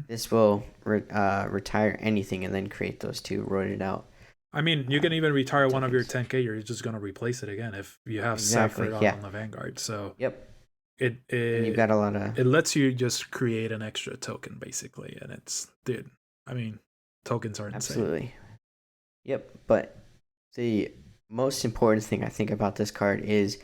This will retire anything and then create those 2 roided out. I mean, you can even retire one of your 10k. You're just gonna replace it again if you have Sephiroth on the Vanguard. So and you've got a lot of. It lets you just create an extra token basically, and it's I mean, tokens are insane. Absolutely. Yep, but the most important thing I think about this card is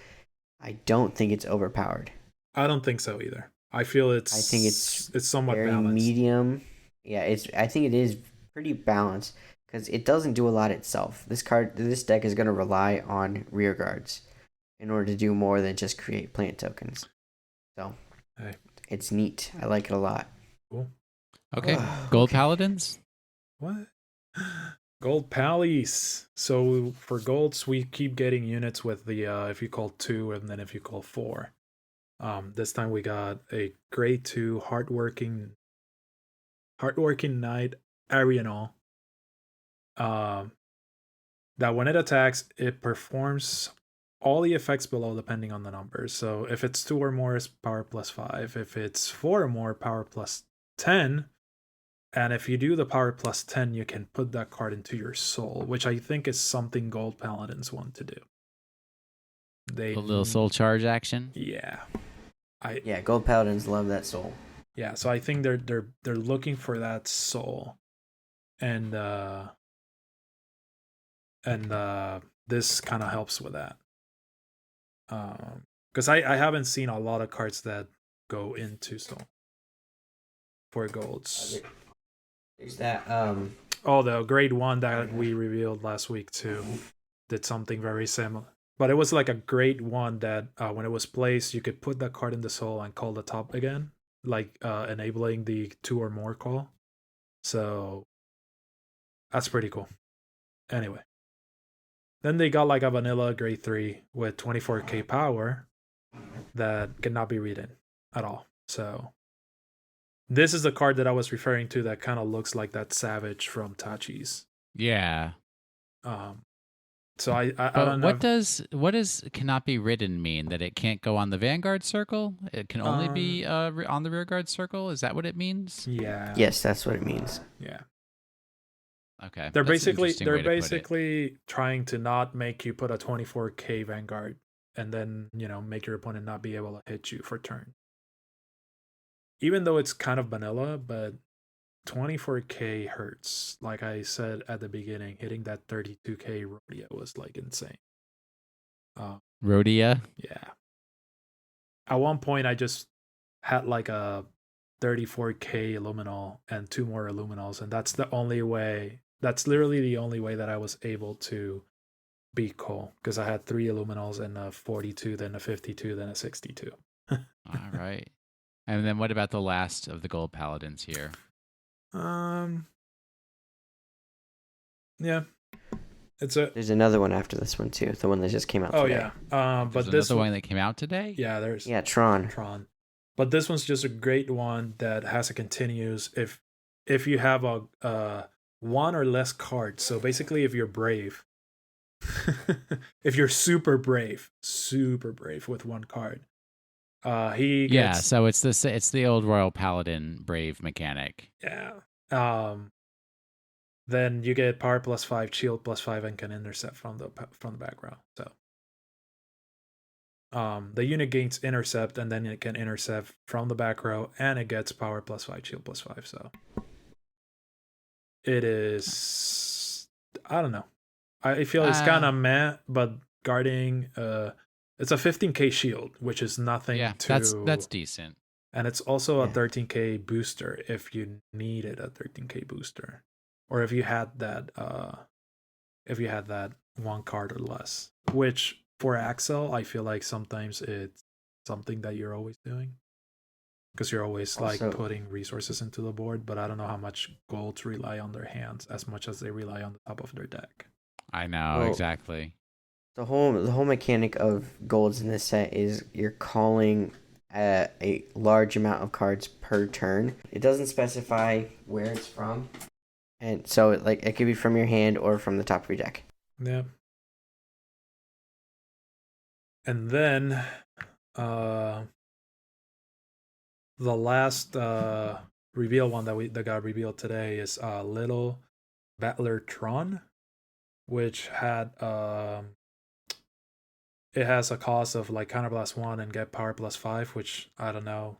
I don't think it's overpowered. I don't think so either. I think it's somewhat very balanced. Medium. Yeah, I think it is pretty balanced, because it doesn't do a lot itself. This deck is going to rely on rear guards in order to do more than just create plant tokens. So it's neat. I like it a lot. Cool. Okay, Gold Paladins. What? Gold Pallies. So for golds, we keep getting units with the if you call 2 and then if you call 4. This time we got a grade 2 hardworking knight Arianol. That when it attacks, it performs all the effects below depending on the numbers. So if it's 2 or more, it's power plus 5. If it's 4 or more, power plus 10. And if you do the power plus 10, you can put that card into your soul, which I think is something Gold Paladins want to do. A little soul charge action. Yeah. Gold Paladins love that soul. Yeah, so I think they're looking for that soul. And this kind of helps with that. Because I haven't seen a lot of cards that go into soul for golds. There's that the grade 1 that we revealed last week too did something very similar, but it was like a grade 1 that when it was placed, you could put that card in the soul and call the top again, like enabling the 2 or more call. So that's pretty cool. Anyway, then they got like a vanilla grade 3 with 24k power that cannot be read in at all. So this is the card that I was referring to that kind of looks like that Savage from Tachi's. Yeah. So I don't know. What does cannot be ridden mean? That it can't go on the Vanguard Circle? It can only be on the Rearguard Circle? Is that what it means? Yeah. Yes, that's what it means. Yeah. Okay. They're basically trying to not make you put a 24k Vanguard and then, make your opponent not be able to hit you for turn. Even though it's kind of vanilla, but 24k hurts. Like I said at the beginning, hitting that 32k Rhodia was like insane. Rhodia? Yeah. At one point, I just had like a 34k Illuminal and 2 more Illuminals, and that's literally the only way that I was able to beat Cole, because I had 3 Illuminals and a 42, then a 52, then a 62. All right. And then what about the last of the gold paladins here? Yeah. There's another one after this one too. The one that just came out today. But There's this another one that came out today? Yeah, there's Tron. But this one's just a great one that has a continuous if you have a one or less cards. So basically if you're brave, if you're super brave with one card, he gets, so it's the old Royal Paladin brave mechanic. Yeah. Then you get power +5, shield +5, and can intercept from the back row. So the unit gains intercept, and then it can intercept from the back row, and it gets power +5, shield +5. So it is, I don't know. I feel it's kind of meh, but guarding it's a 15k shield, which is nothing. Yeah, that's decent. And it's also a 13k booster if you needed a 13k booster, or if you had that one card or less. Which for Axel, I feel like sometimes it's something that you're always doing, because you're always putting resources into the board. But I don't know how much golds rely on their hands as much as they rely on the top of their deck. I know, exactly. The whole mechanic of golds in this set is you're calling a large amount of cards per turn. It doesn't specify where it's from, and so it could be from your hand or from the top of your deck. Yeah. And then the last reveal one that got revealed today is Little Battler Tron, which had it has a cost of like counterblast 1 and get power +5, which I don't know.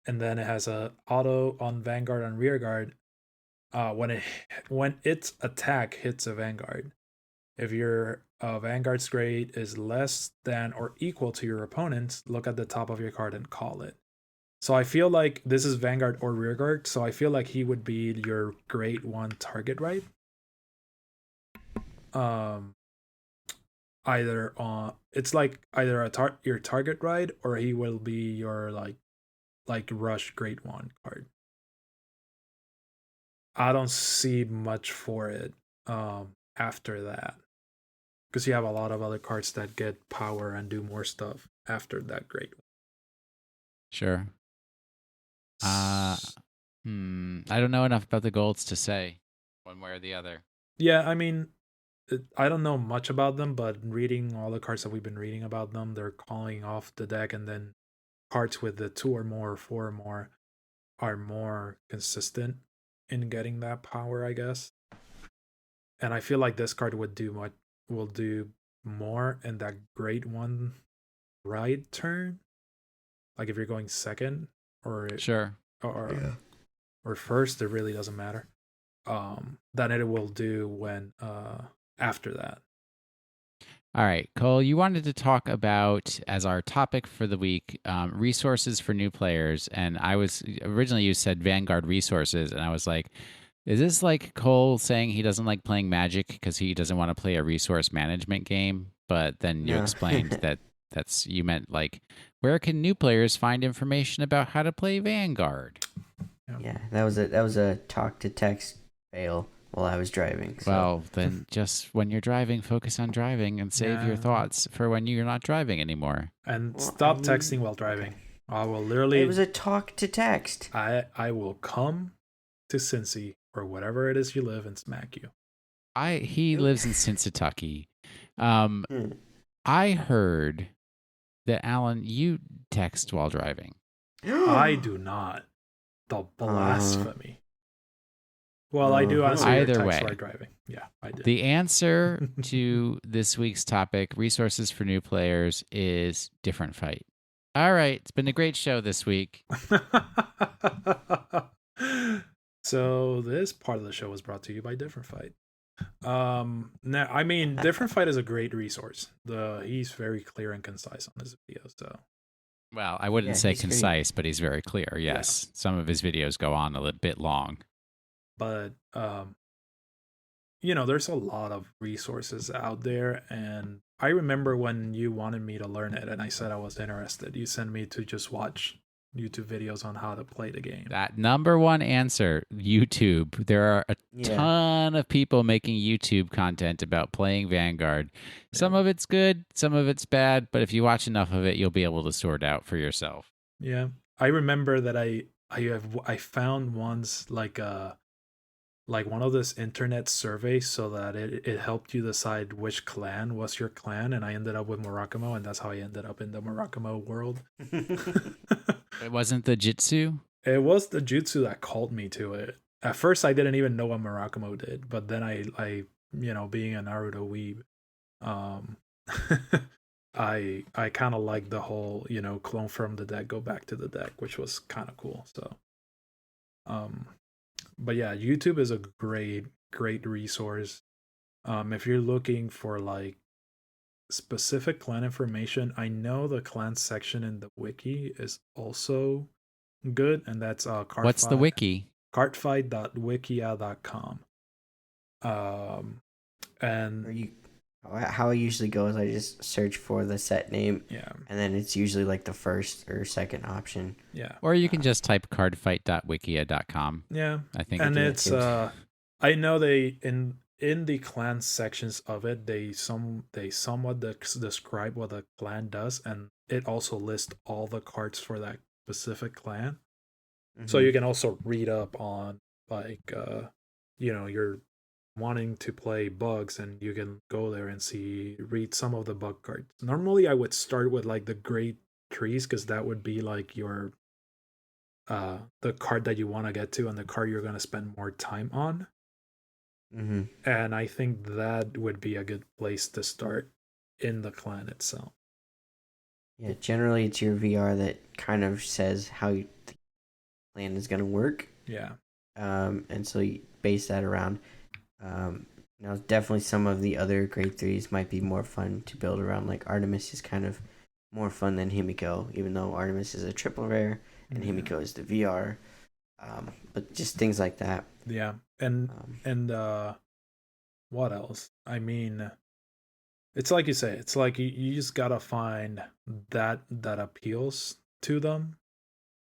And then it has a auto on Vanguard and Rearguard. When its attack hits a Vanguard, if your Vanguard's grade is less than or equal to your opponent's, look at the top of your card and call it. So I feel like this is Vanguard or Rearguard, so I feel like he would be your grade 1 target, right? Either it's like either your target ride, or he will be your like rush grade 1 card. I don't see much for it after that, because you have a lot of other cards that get power and do more stuff after that grade 1. Sure. I don't know enough about the golds to say one way or the other. Yeah, I mean, I don't know much about them, but reading all the cards that we've been reading about them, they're calling off the deck, and then cards with the 2 or more or 4 or more are more consistent in getting that power, I guess. And I feel like this card will do more in that grade 1 ride turn. Like if you're going second or first, it really doesn't matter. Than it will do when after that. All right, Cole, you wanted to talk about, as our topic for the week, resources for new players. And originally you said Vanguard resources, and I was like, is this like Cole saying he doesn't like playing Magic because he doesn't want to play a resource management game? But then you explained that you meant like, where can new players find information about how to play Vanguard? Yeah, that was a talk to text fail while I was driving. So. Well, then just when you're driving, focus on driving and save your thoughts for when you're not driving anymore. And stop texting while driving. I will literally... It was a talk to text. I will come to Cincy or whatever it is you live and smack you. He lives in Cincinnati. I heard that, Alan, you text while driving. I do not. The blasphemy. Well, I do answer your text while driving. Yeah, I do. The answer to this week's topic, resources for new players, is Different Fight. All right, it's been a great show this week. So this part of the show was brought to you by Different Fight. Now, I mean, Different Fight is a great resource. He's very clear and concise on his videos. So, well, I wouldn't say concise, but he's very clear. Yes, some of his videos go on a little bit long. But there's a lot of resources out there, and I remember when you wanted me to learn it, and I said I was interested. You sent me to just watch YouTube videos on how to play the game. That number one answer, YouTube. There are a ton of people making YouTube content about playing Vanguard. Some of it's good, some of it's bad, but if you watch enough of it, you'll be able to sort out for yourself. Yeah, I remember that I found once like one of this internet surveys so that it helped you decide which clan was your clan, and I ended up with Murakamo, and that's how I ended up in the Murakamo world. It wasn't the Jitsu? It was the Jutsu that called me to it. At first I didn't even know what Murakamo did, but then I being a Naruto weeb, I kind of like the whole, clone from the deck, go back to the deck, which was kind of cool. So but yeah, YouTube is a great resource. If you're looking for like specific clan information, I know the clan section in the wiki is also good, and that's Cardfight. What's the wiki? Cardfight.wikia.com. And how I usually go is I just search for the set name, and then it's usually like the first or second option. Yeah. Or you can just type cardfight.wikia.com. Yeah. I think. And it's I know they in the clan sections of it, they somewhat describe what a clan does, and it also lists all the cards for that specific clan. Mm-hmm. So you can also read up on like you're wanting to play bugs, and you can go there and read some of the bug cards. Normally I would start with like the great trees, because that would be like your the card that you want to get to and the card you're going to spend more time on. Mm-hmm. And I think that would be a good place to start in the clan itself. Yeah, generally it's your VR that kind of says how the clan is going to work. Yeah. And so you base that around. Now, definitely some of the other grade 3s might be more fun to build around. Like Artemis is kind of more fun than Himiko, even though Artemis is a triple rare and Himiko is the VR. But just things like that. Yeah. And what else? I mean, it's like you say, it's like you just gotta find that appeals to them.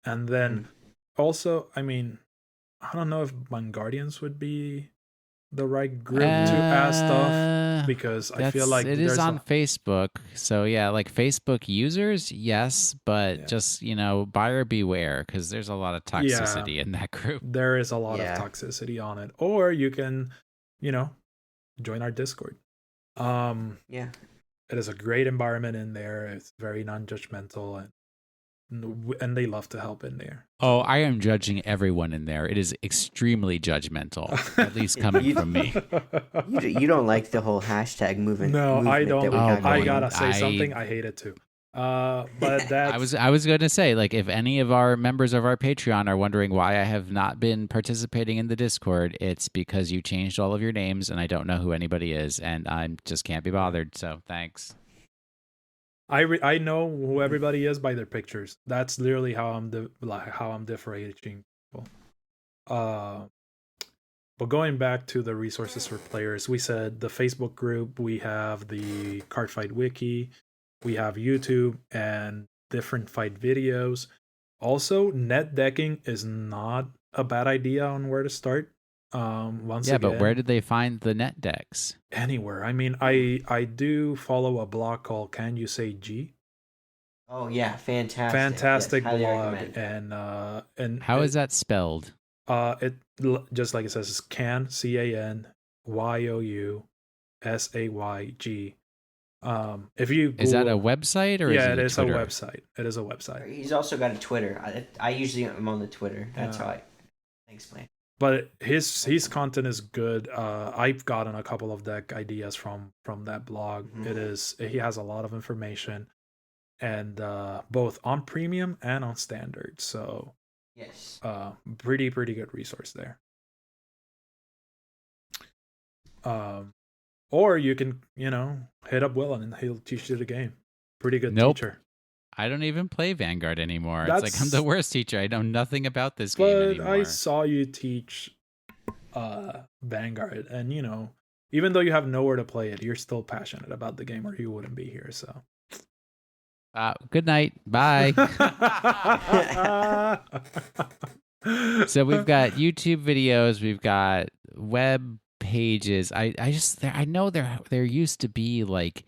And then also, I mean, I don't know if Vanguardians would be the right group to ask stuff, because I feel like it is on Facebook. So yeah, like Facebook users, yes, but just buyer beware, because there's a lot of toxicity in that group. There is a lot of toxicity on it. Or you can, join our Discord. It is a great environment in there. It's very non-judgmental, and they love to help in there. Oh, I am judging everyone in there. It is extremely judgmental, at least coming from me. You don't like the whole hashtag movement. No, I don't. I gotta say something. I hate it too. But that's... I was going to say, like, if any of our members of our Patreon are wondering why I have not been participating in the Discord, it's because you changed all of your names, and I don't know who anybody is, and I just can't be bothered. So thanks. I know who everybody is by their pictures. That's literally how I'm differentiating people. But going back to the resources for players, we said the Facebook group, we have the Cardfight Wiki, we have YouTube and different fight videos. Also, net decking is not a bad idea on where to start. Once again, but where did they find the net decks? Anywhere. I mean, I do follow a blog called Can You Say G? Oh yeah, fantastic blog. And how is that spelled? It just like it says, it's CanYousayG. If you Google, is that a website or it is Twitter? a website. It is a website. He's also got a Twitter. I usually am on the Twitter. That's how I explain. But his content is good. I've gotten a couple of deck ideas from that blog. He has a lot of information, and both on premium and on standard. So yes, pretty good resource there. Or you can hit up Will and he'll teach you the game. Pretty good teacher. I don't even play Vanguard anymore. It's like I'm the worst teacher. I know nothing about this game anymore. I saw you teach Vanguard, and even though you have nowhere to play it, you're still passionate about the game, or you wouldn't be here. So Good night. Bye. So we've got YouTube videos, we've got web pages. I know there used to be like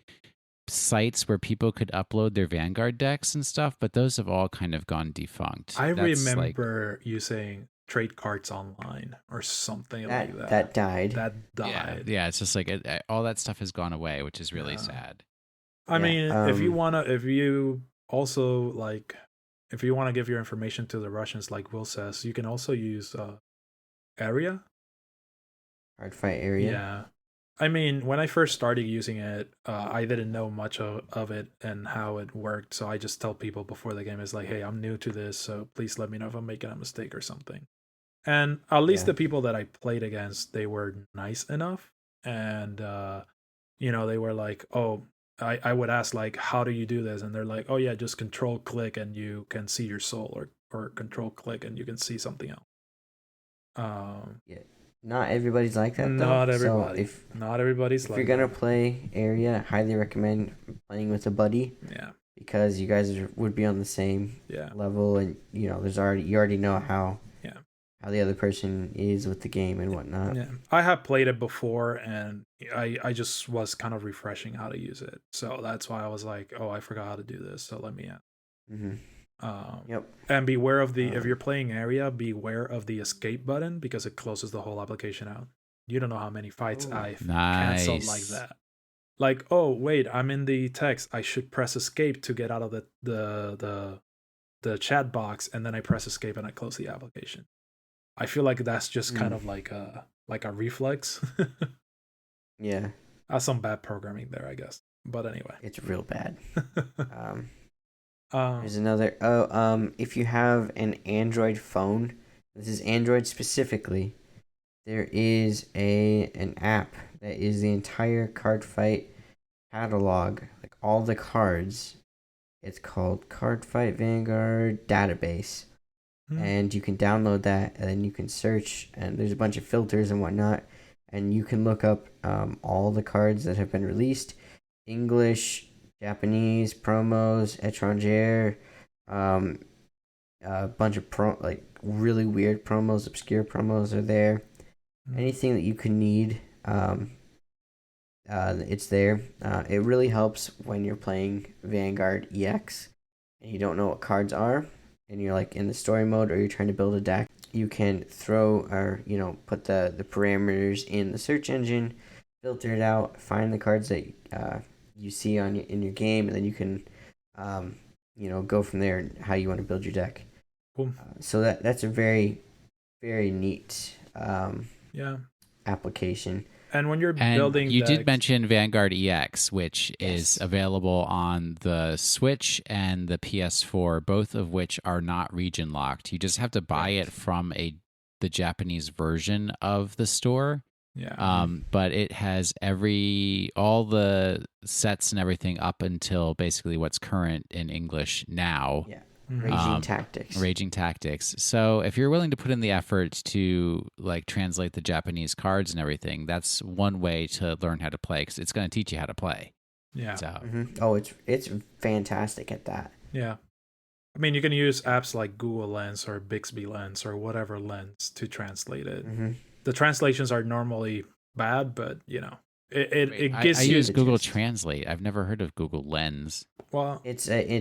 sites where people could upload their Vanguard decks and stuff, but those have all kind of gone defunct. I That's remember you saying trade cards online or something like that. That died. That died. Yeah, it's just like all that stuff has gone away, which is really sad. I mean, if you wanna give your information to the Russians, like Will says, you can also use Area. Hard fight area. Yeah. I mean, when I first started using it, I didn't know much of it and how it worked. So I just tell people before the game is like, hey, I'm new to this, so please let me know if I'm making a mistake or something. And at least the people that I played against, they were nice enough. And, they were like, oh, I would ask, like, how do you do this? And they're like, oh, yeah, just control click and you can see your soul, or control click and you can see something else. Yeah. Not everybody's like that, though. Not everybody. So not everybody's if you're gonna play area, I highly recommend playing with a buddy. Yeah. Because you guys would be on the same level, and you already know how the other person is with the game and whatnot. Yeah, I have played it before, and I just was kind of refreshing how to use it, so that's why I was like, oh, I forgot how to do this, so let me in. Mm-hmm. Yep. And beware of if you're playing area, beware of the escape button because it closes the whole application out. You don't know how many fights I've canceled like that. Like, oh wait, I'm in the text. I should press escape to get out of the chat box, and then I press escape and I close the application. I feel like that's just kind of like a reflex. Yeah. That's some bad programming there, I guess. But anyway, it's real bad. There's another. If you have an Android phone, this is Android specifically. There is an app that is the entire card fight catalog, like all the cards. It's called Card Fight Vanguard Database, and you can download that, and then you can search, and there's a bunch of filters and whatnot, and you can look up all the cards that have been released, English, Japanese, promos, étrangère, a bunch of really weird promos, obscure promos are there. Anything that you can need, it's there. It really helps when you're playing Vanguard EX and you don't know what cards are, and you're like in the story mode or you're trying to build a deck. You can throw or put the parameters in the search engine, filter it out, find the cards that you see in your game, and then you can go from there how you want to build your deck. Cool. So that's a very, very neat application. And when you're building you decks, did mention Vanguard EX, which is available on the Switch and the PS4, both of which are not region locked. You just have to buy it from the Japanese version of the store. Yeah. But it has all the sets and everything up until basically what's current in English now. Yeah. Raging Tactics. So if you're willing to put in the effort to translate the Japanese cards and everything, that's one way to learn how to play, because it's going to teach you how to play. Yeah. So. Oh, it's fantastic at that. Yeah. I mean, you can use apps like Google Lens or Bixby Lens or whatever lens to translate it. Mm-hmm. The translations are normally bad, but it gives I you. I use Google Translate. I've never heard of Google Lens. Well, it's a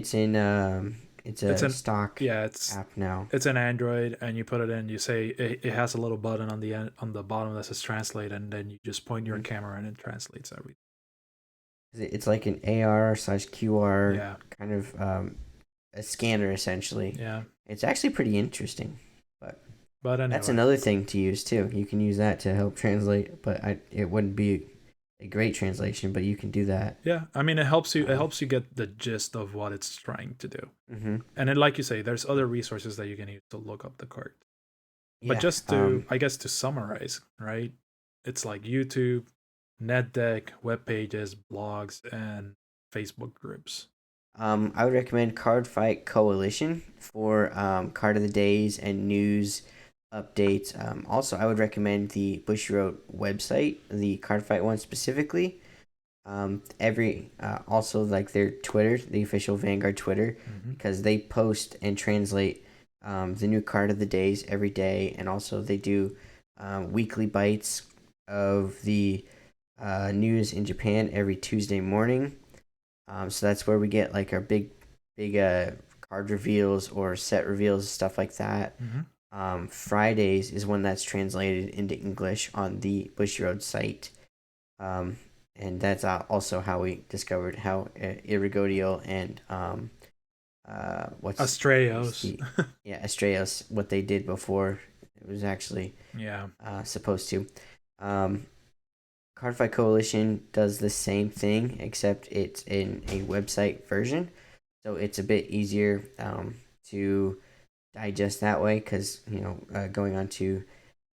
stock app now. It's an Android, and you put it in. You say it has a little button on the bottom that says translate, and then you just point your camera and it translates everything. It's like an AR/QR kind of a scanner essentially. Yeah, it's actually pretty interesting. But anyway. That's another thing to use too. You can use that to help translate, but it wouldn't be a great translation, but you can do that. Yeah, I mean, it helps you. It helps you get the gist of what it's trying to do. Mm-hmm. And then, like you say, there's other resources that you can use to look up the card. But just to, I guess, to summarize, right? It's like YouTube, NetDeck, web pages, blogs, and Facebook groups. I would recommend Card Fight Coalition for card of the days and news updates. Also, I would recommend the Bushiroad website, the Card Fight one specifically, Every also like their Twitter, the official Vanguard Twitter, because they post and translate the new card of the days every day, and also they do weekly bites of the news in Japan every Tuesday morning. So that's where we get like our big card reveals or set reveals, stuff like that. Fridays is when that's translated into English on the Bushiroad site. And that's also how we discovered how Irrigodio and Astrayos. Astrayos, what they did before it was actually supposed to. Cardfight Coalition does the same thing, except it's in a website version, so it's a bit easier to digest that way, because going on to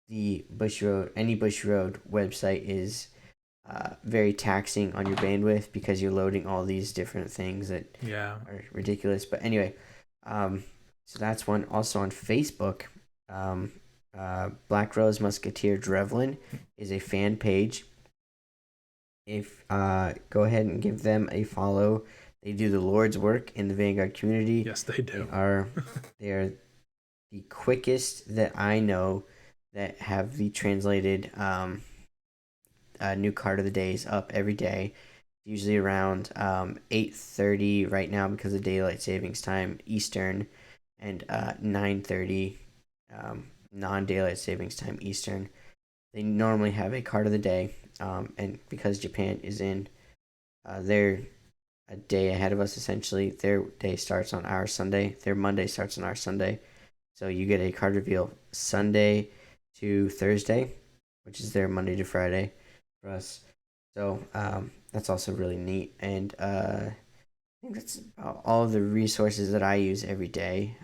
the any Bushiroad website is very taxing on your bandwidth, because you're loading all these different things that are ridiculous. But anyway, so that's one. Also on Facebook, Black Rose Musketeer Drevlin is a fan page. If go ahead and give them a follow. They do the Lord's work in the Vanguard community. Yes, they do. They are the quickest that I know that have the translated new card of the days up every day, usually around 8:30 right now because of daylight savings time Eastern, and 9:30 non-daylight savings time Eastern. They normally have a card of the day, and because Japan is in their a day ahead of us, essentially their day starts on our Sunday, their Monday starts on our Sunday, so you get a card reveal Sunday to Thursday, which is their Monday to Friday for us. So that's also really neat. And I think that's about all of the resources that I use every day.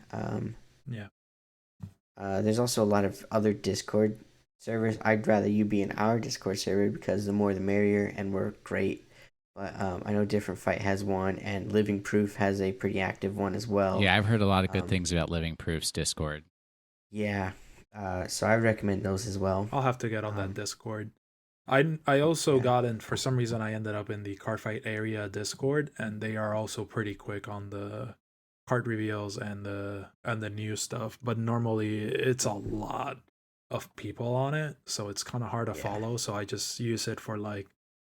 There's also a lot of other Discord servers. I'd rather you be in our Discord server, because the more the merrier, and we're great. But I know Different Fight has one, and Living Proof has a pretty active one as well. Yeah, I've heard a lot of good things about Living Proof's Discord. Yeah, so I recommend those as well. I'll have to get on that Discord. I also got in, for some reason I ended up in the Cardfight area Discord, and they are also pretty quick on the card reveals and the new stuff. But normally it's a lot of people on it, so it's kind of hard to follow. So I just use it for like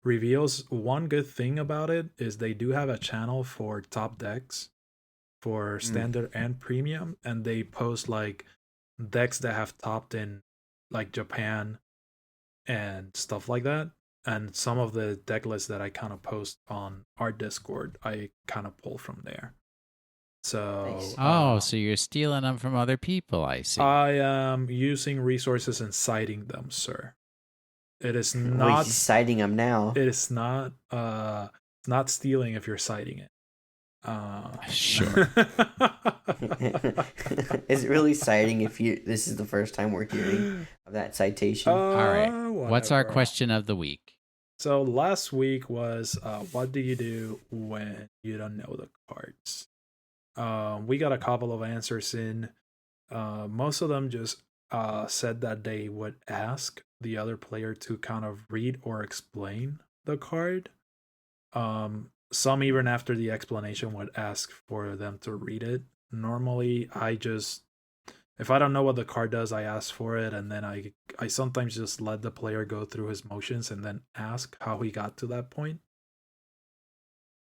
reveals. One good thing about it is they do have a channel for top decks for standard and premium, and they post like decks that have topped in like Japan and stuff like that. And some of the deck lists that I kind of post on our Discord, I kind of pull from there. So so you're stealing them from other people, I see. I am using resources and citing them, sir. It is not Wait, he's citing them now. It is not not stealing if you're citing it. Sure. Is it really citing if this is the first time we're hearing of that citation? All right. What's our question of the week? So last week was what do you do when you don't know the cards? We got a couple of answers in. Most of them just said that they would ask the other player to kind of read or explain the card. Some even after the explanation would ask for them to read it. Normally, if I don't know what the card does, I ask for it, and then I sometimes just let the player go through his motions and then ask how he got to that point.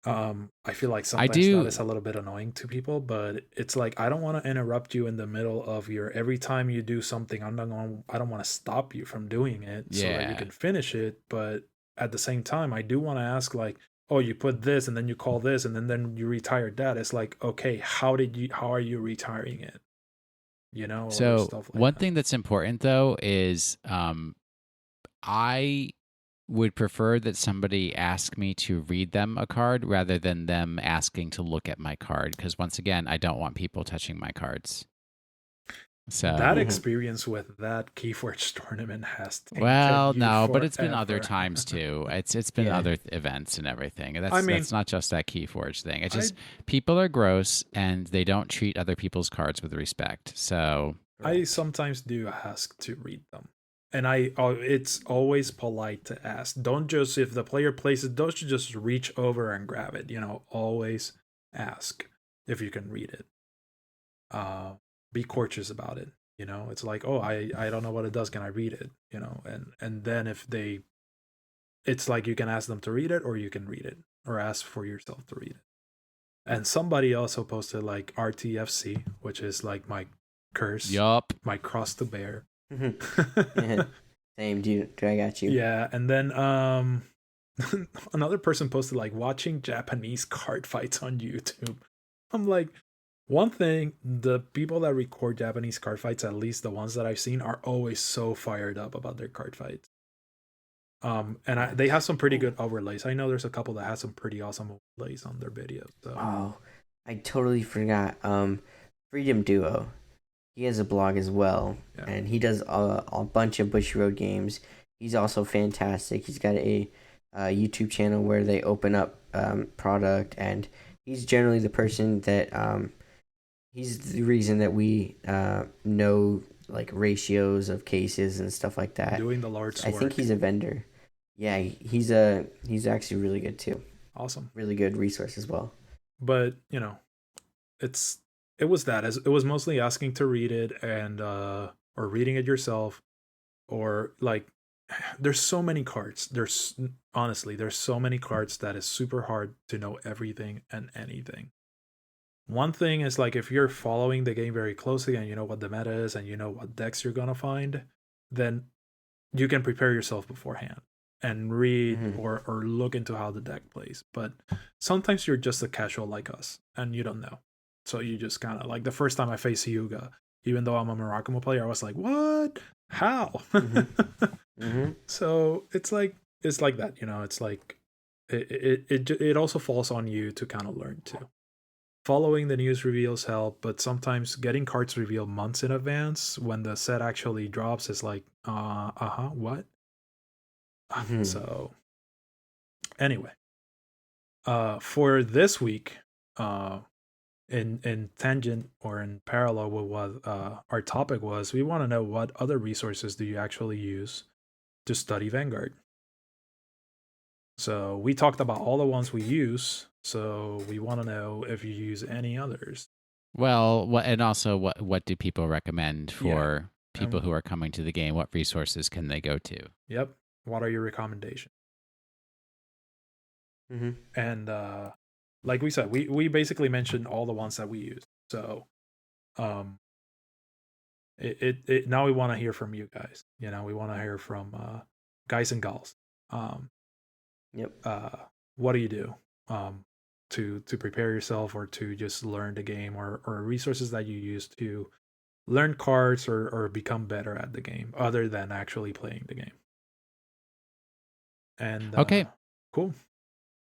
I feel like sometimes that is a little bit annoying to people, but it's like I don't want to interrupt you in the middle of every time you do something. I don't want to stop you from doing it so that you can finish it, but at the same time, I do want to ask like, oh, you put this and then you call this and then you retired that. It's like, okay, how are you retiring it? So stuff like one that. thing that's important though is I would prefer that somebody ask me to read them a card rather than them asking to look at my card, because once again, I don't want people touching my cards. So that experience with that Keyforge tournament has taken but it's been other times too. It's been other events and everything. That's not just that Keyforge thing. It's just people are gross and they don't treat other people's cards with respect. So I sometimes do ask to read them. and it's always polite to ask. Don't just, if the player plays it, don't just reach over and grab it. Always ask if you can read it. Be courteous about it. It's like, oh, I don't know what it does. Can I read it? And then if it's like you can ask them to read it, or you can read it, or ask for yourself to read it. And somebody also posted like RTFC, which is like my curse. Yup. My cross to bear. Yeah. Same, dude. I got you. Yeah, and then another person posted like watching Japanese card fights on YouTube. I'm like, one thing, the people that record Japanese card fights, at least the ones that I've seen, are always so fired up about their card fights. And they have some pretty good overlays. I know there's a couple that have some pretty awesome overlays on their videos. So. Oh, I totally forgot. Freedom Duo, he has a blog as well, Yeah. and he does a bunch of Bushiroad games. He's also fantastic. He's got a YouTube channel where they open up product, and he's generally the person that he's the reason that we know like ratios of cases and stuff like that. Doing the Lord's work. I think he's a vendor. Yeah, he's actually really good too. Awesome. Really good resource as well. But it was mostly asking to read it and or reading it yourself, or like there's so many cards. There's so many cards that is super hard to know everything and anything. One thing is like if you're following the game very closely and you know what the meta is and you know what decks you're gonna find, then you can prepare yourself beforehand and read or look into how the deck plays. But sometimes you're just a casual like us and you don't know. So you just kind of like the first time I faced Hyuga, even though I'm a Murakumo player, I was like, what? How? So it's like that, it's like it also falls on you to kind of learn too. Following the news reveals help, but sometimes getting cards revealed months in advance when the set actually drops is like, what? So, anyway, for this week, in tangent or in parallel with what our topic was, we want to know what other resources do you actually use to study Vanguard. So we talked about all the ones we use. So we want to know if you use any others. Well, and also what do people recommend for people who are coming to the game? What resources can they go to? Yep. What are your recommendations? And like we said, we basically mentioned all the ones that we use. So it now we want to hear from you guys. We want to hear from guys and gals. What do you do to prepare yourself or to just learn the game, or resources that you use to learn cards or become better at the game other than actually playing the game? And okay, cool.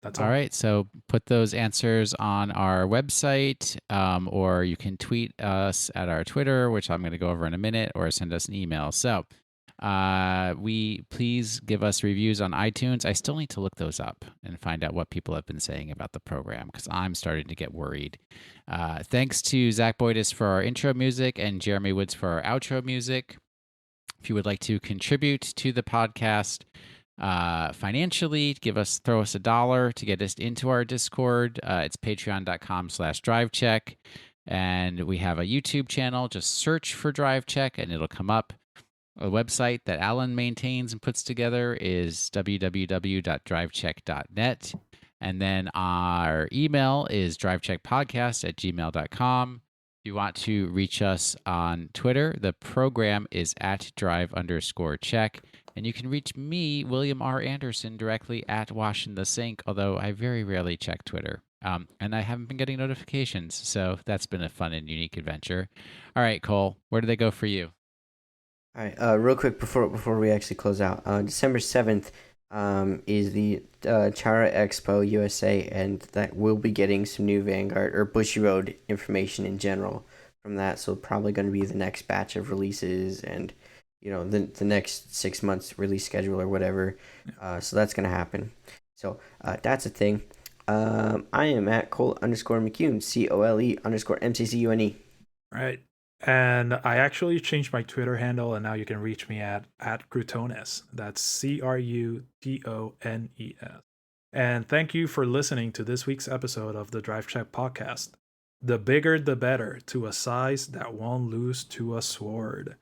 That's all. All right. So put those answers on our website, or you can tweet us at our Twitter, which I'm going to go over in a minute, or send us an email. So please give us reviews on iTunes. I still need to look those up and find out what people have been saying about the program, because I'm starting to get worried. Thanks to Zach Boydis for our intro music and Jeremy Woods for our outro music. If you would like to contribute to the podcast financially, throw us $1 to get us into our Discord. It's patreon.com/drivecheck. And we have a YouTube channel. Just search for Drive Check and it'll come up. A website that Alan maintains and puts together is www.drivecheck.net. And then our email is drivecheckpodcast@gmail.com. If you want to reach us on Twitter, the program is @drive_check. And you can reach me, William R. Anderson, directly at Wash in the Sink, although I very rarely check Twitter. And I haven't been getting notifications, so that's been a fun and unique adventure. All right, Cole, where do they go for you? All right, real quick before we actually close out, December 7th is the Chara Expo USA, and that will be getting some new Vanguard or Bushiroad information in general from that. So probably going to be the next batch of releases and the next 6 months release schedule or whatever. So that's going to happen. So that's a thing. I am at Cole_McCune, COLE_MCCUNE. All right. And I actually changed my Twitter handle, and now you can reach me at Crutones. That's Crutones. And thank you for listening to this week's episode of the Drive Check Podcast. The bigger the better, to a size that won't lose to a sword.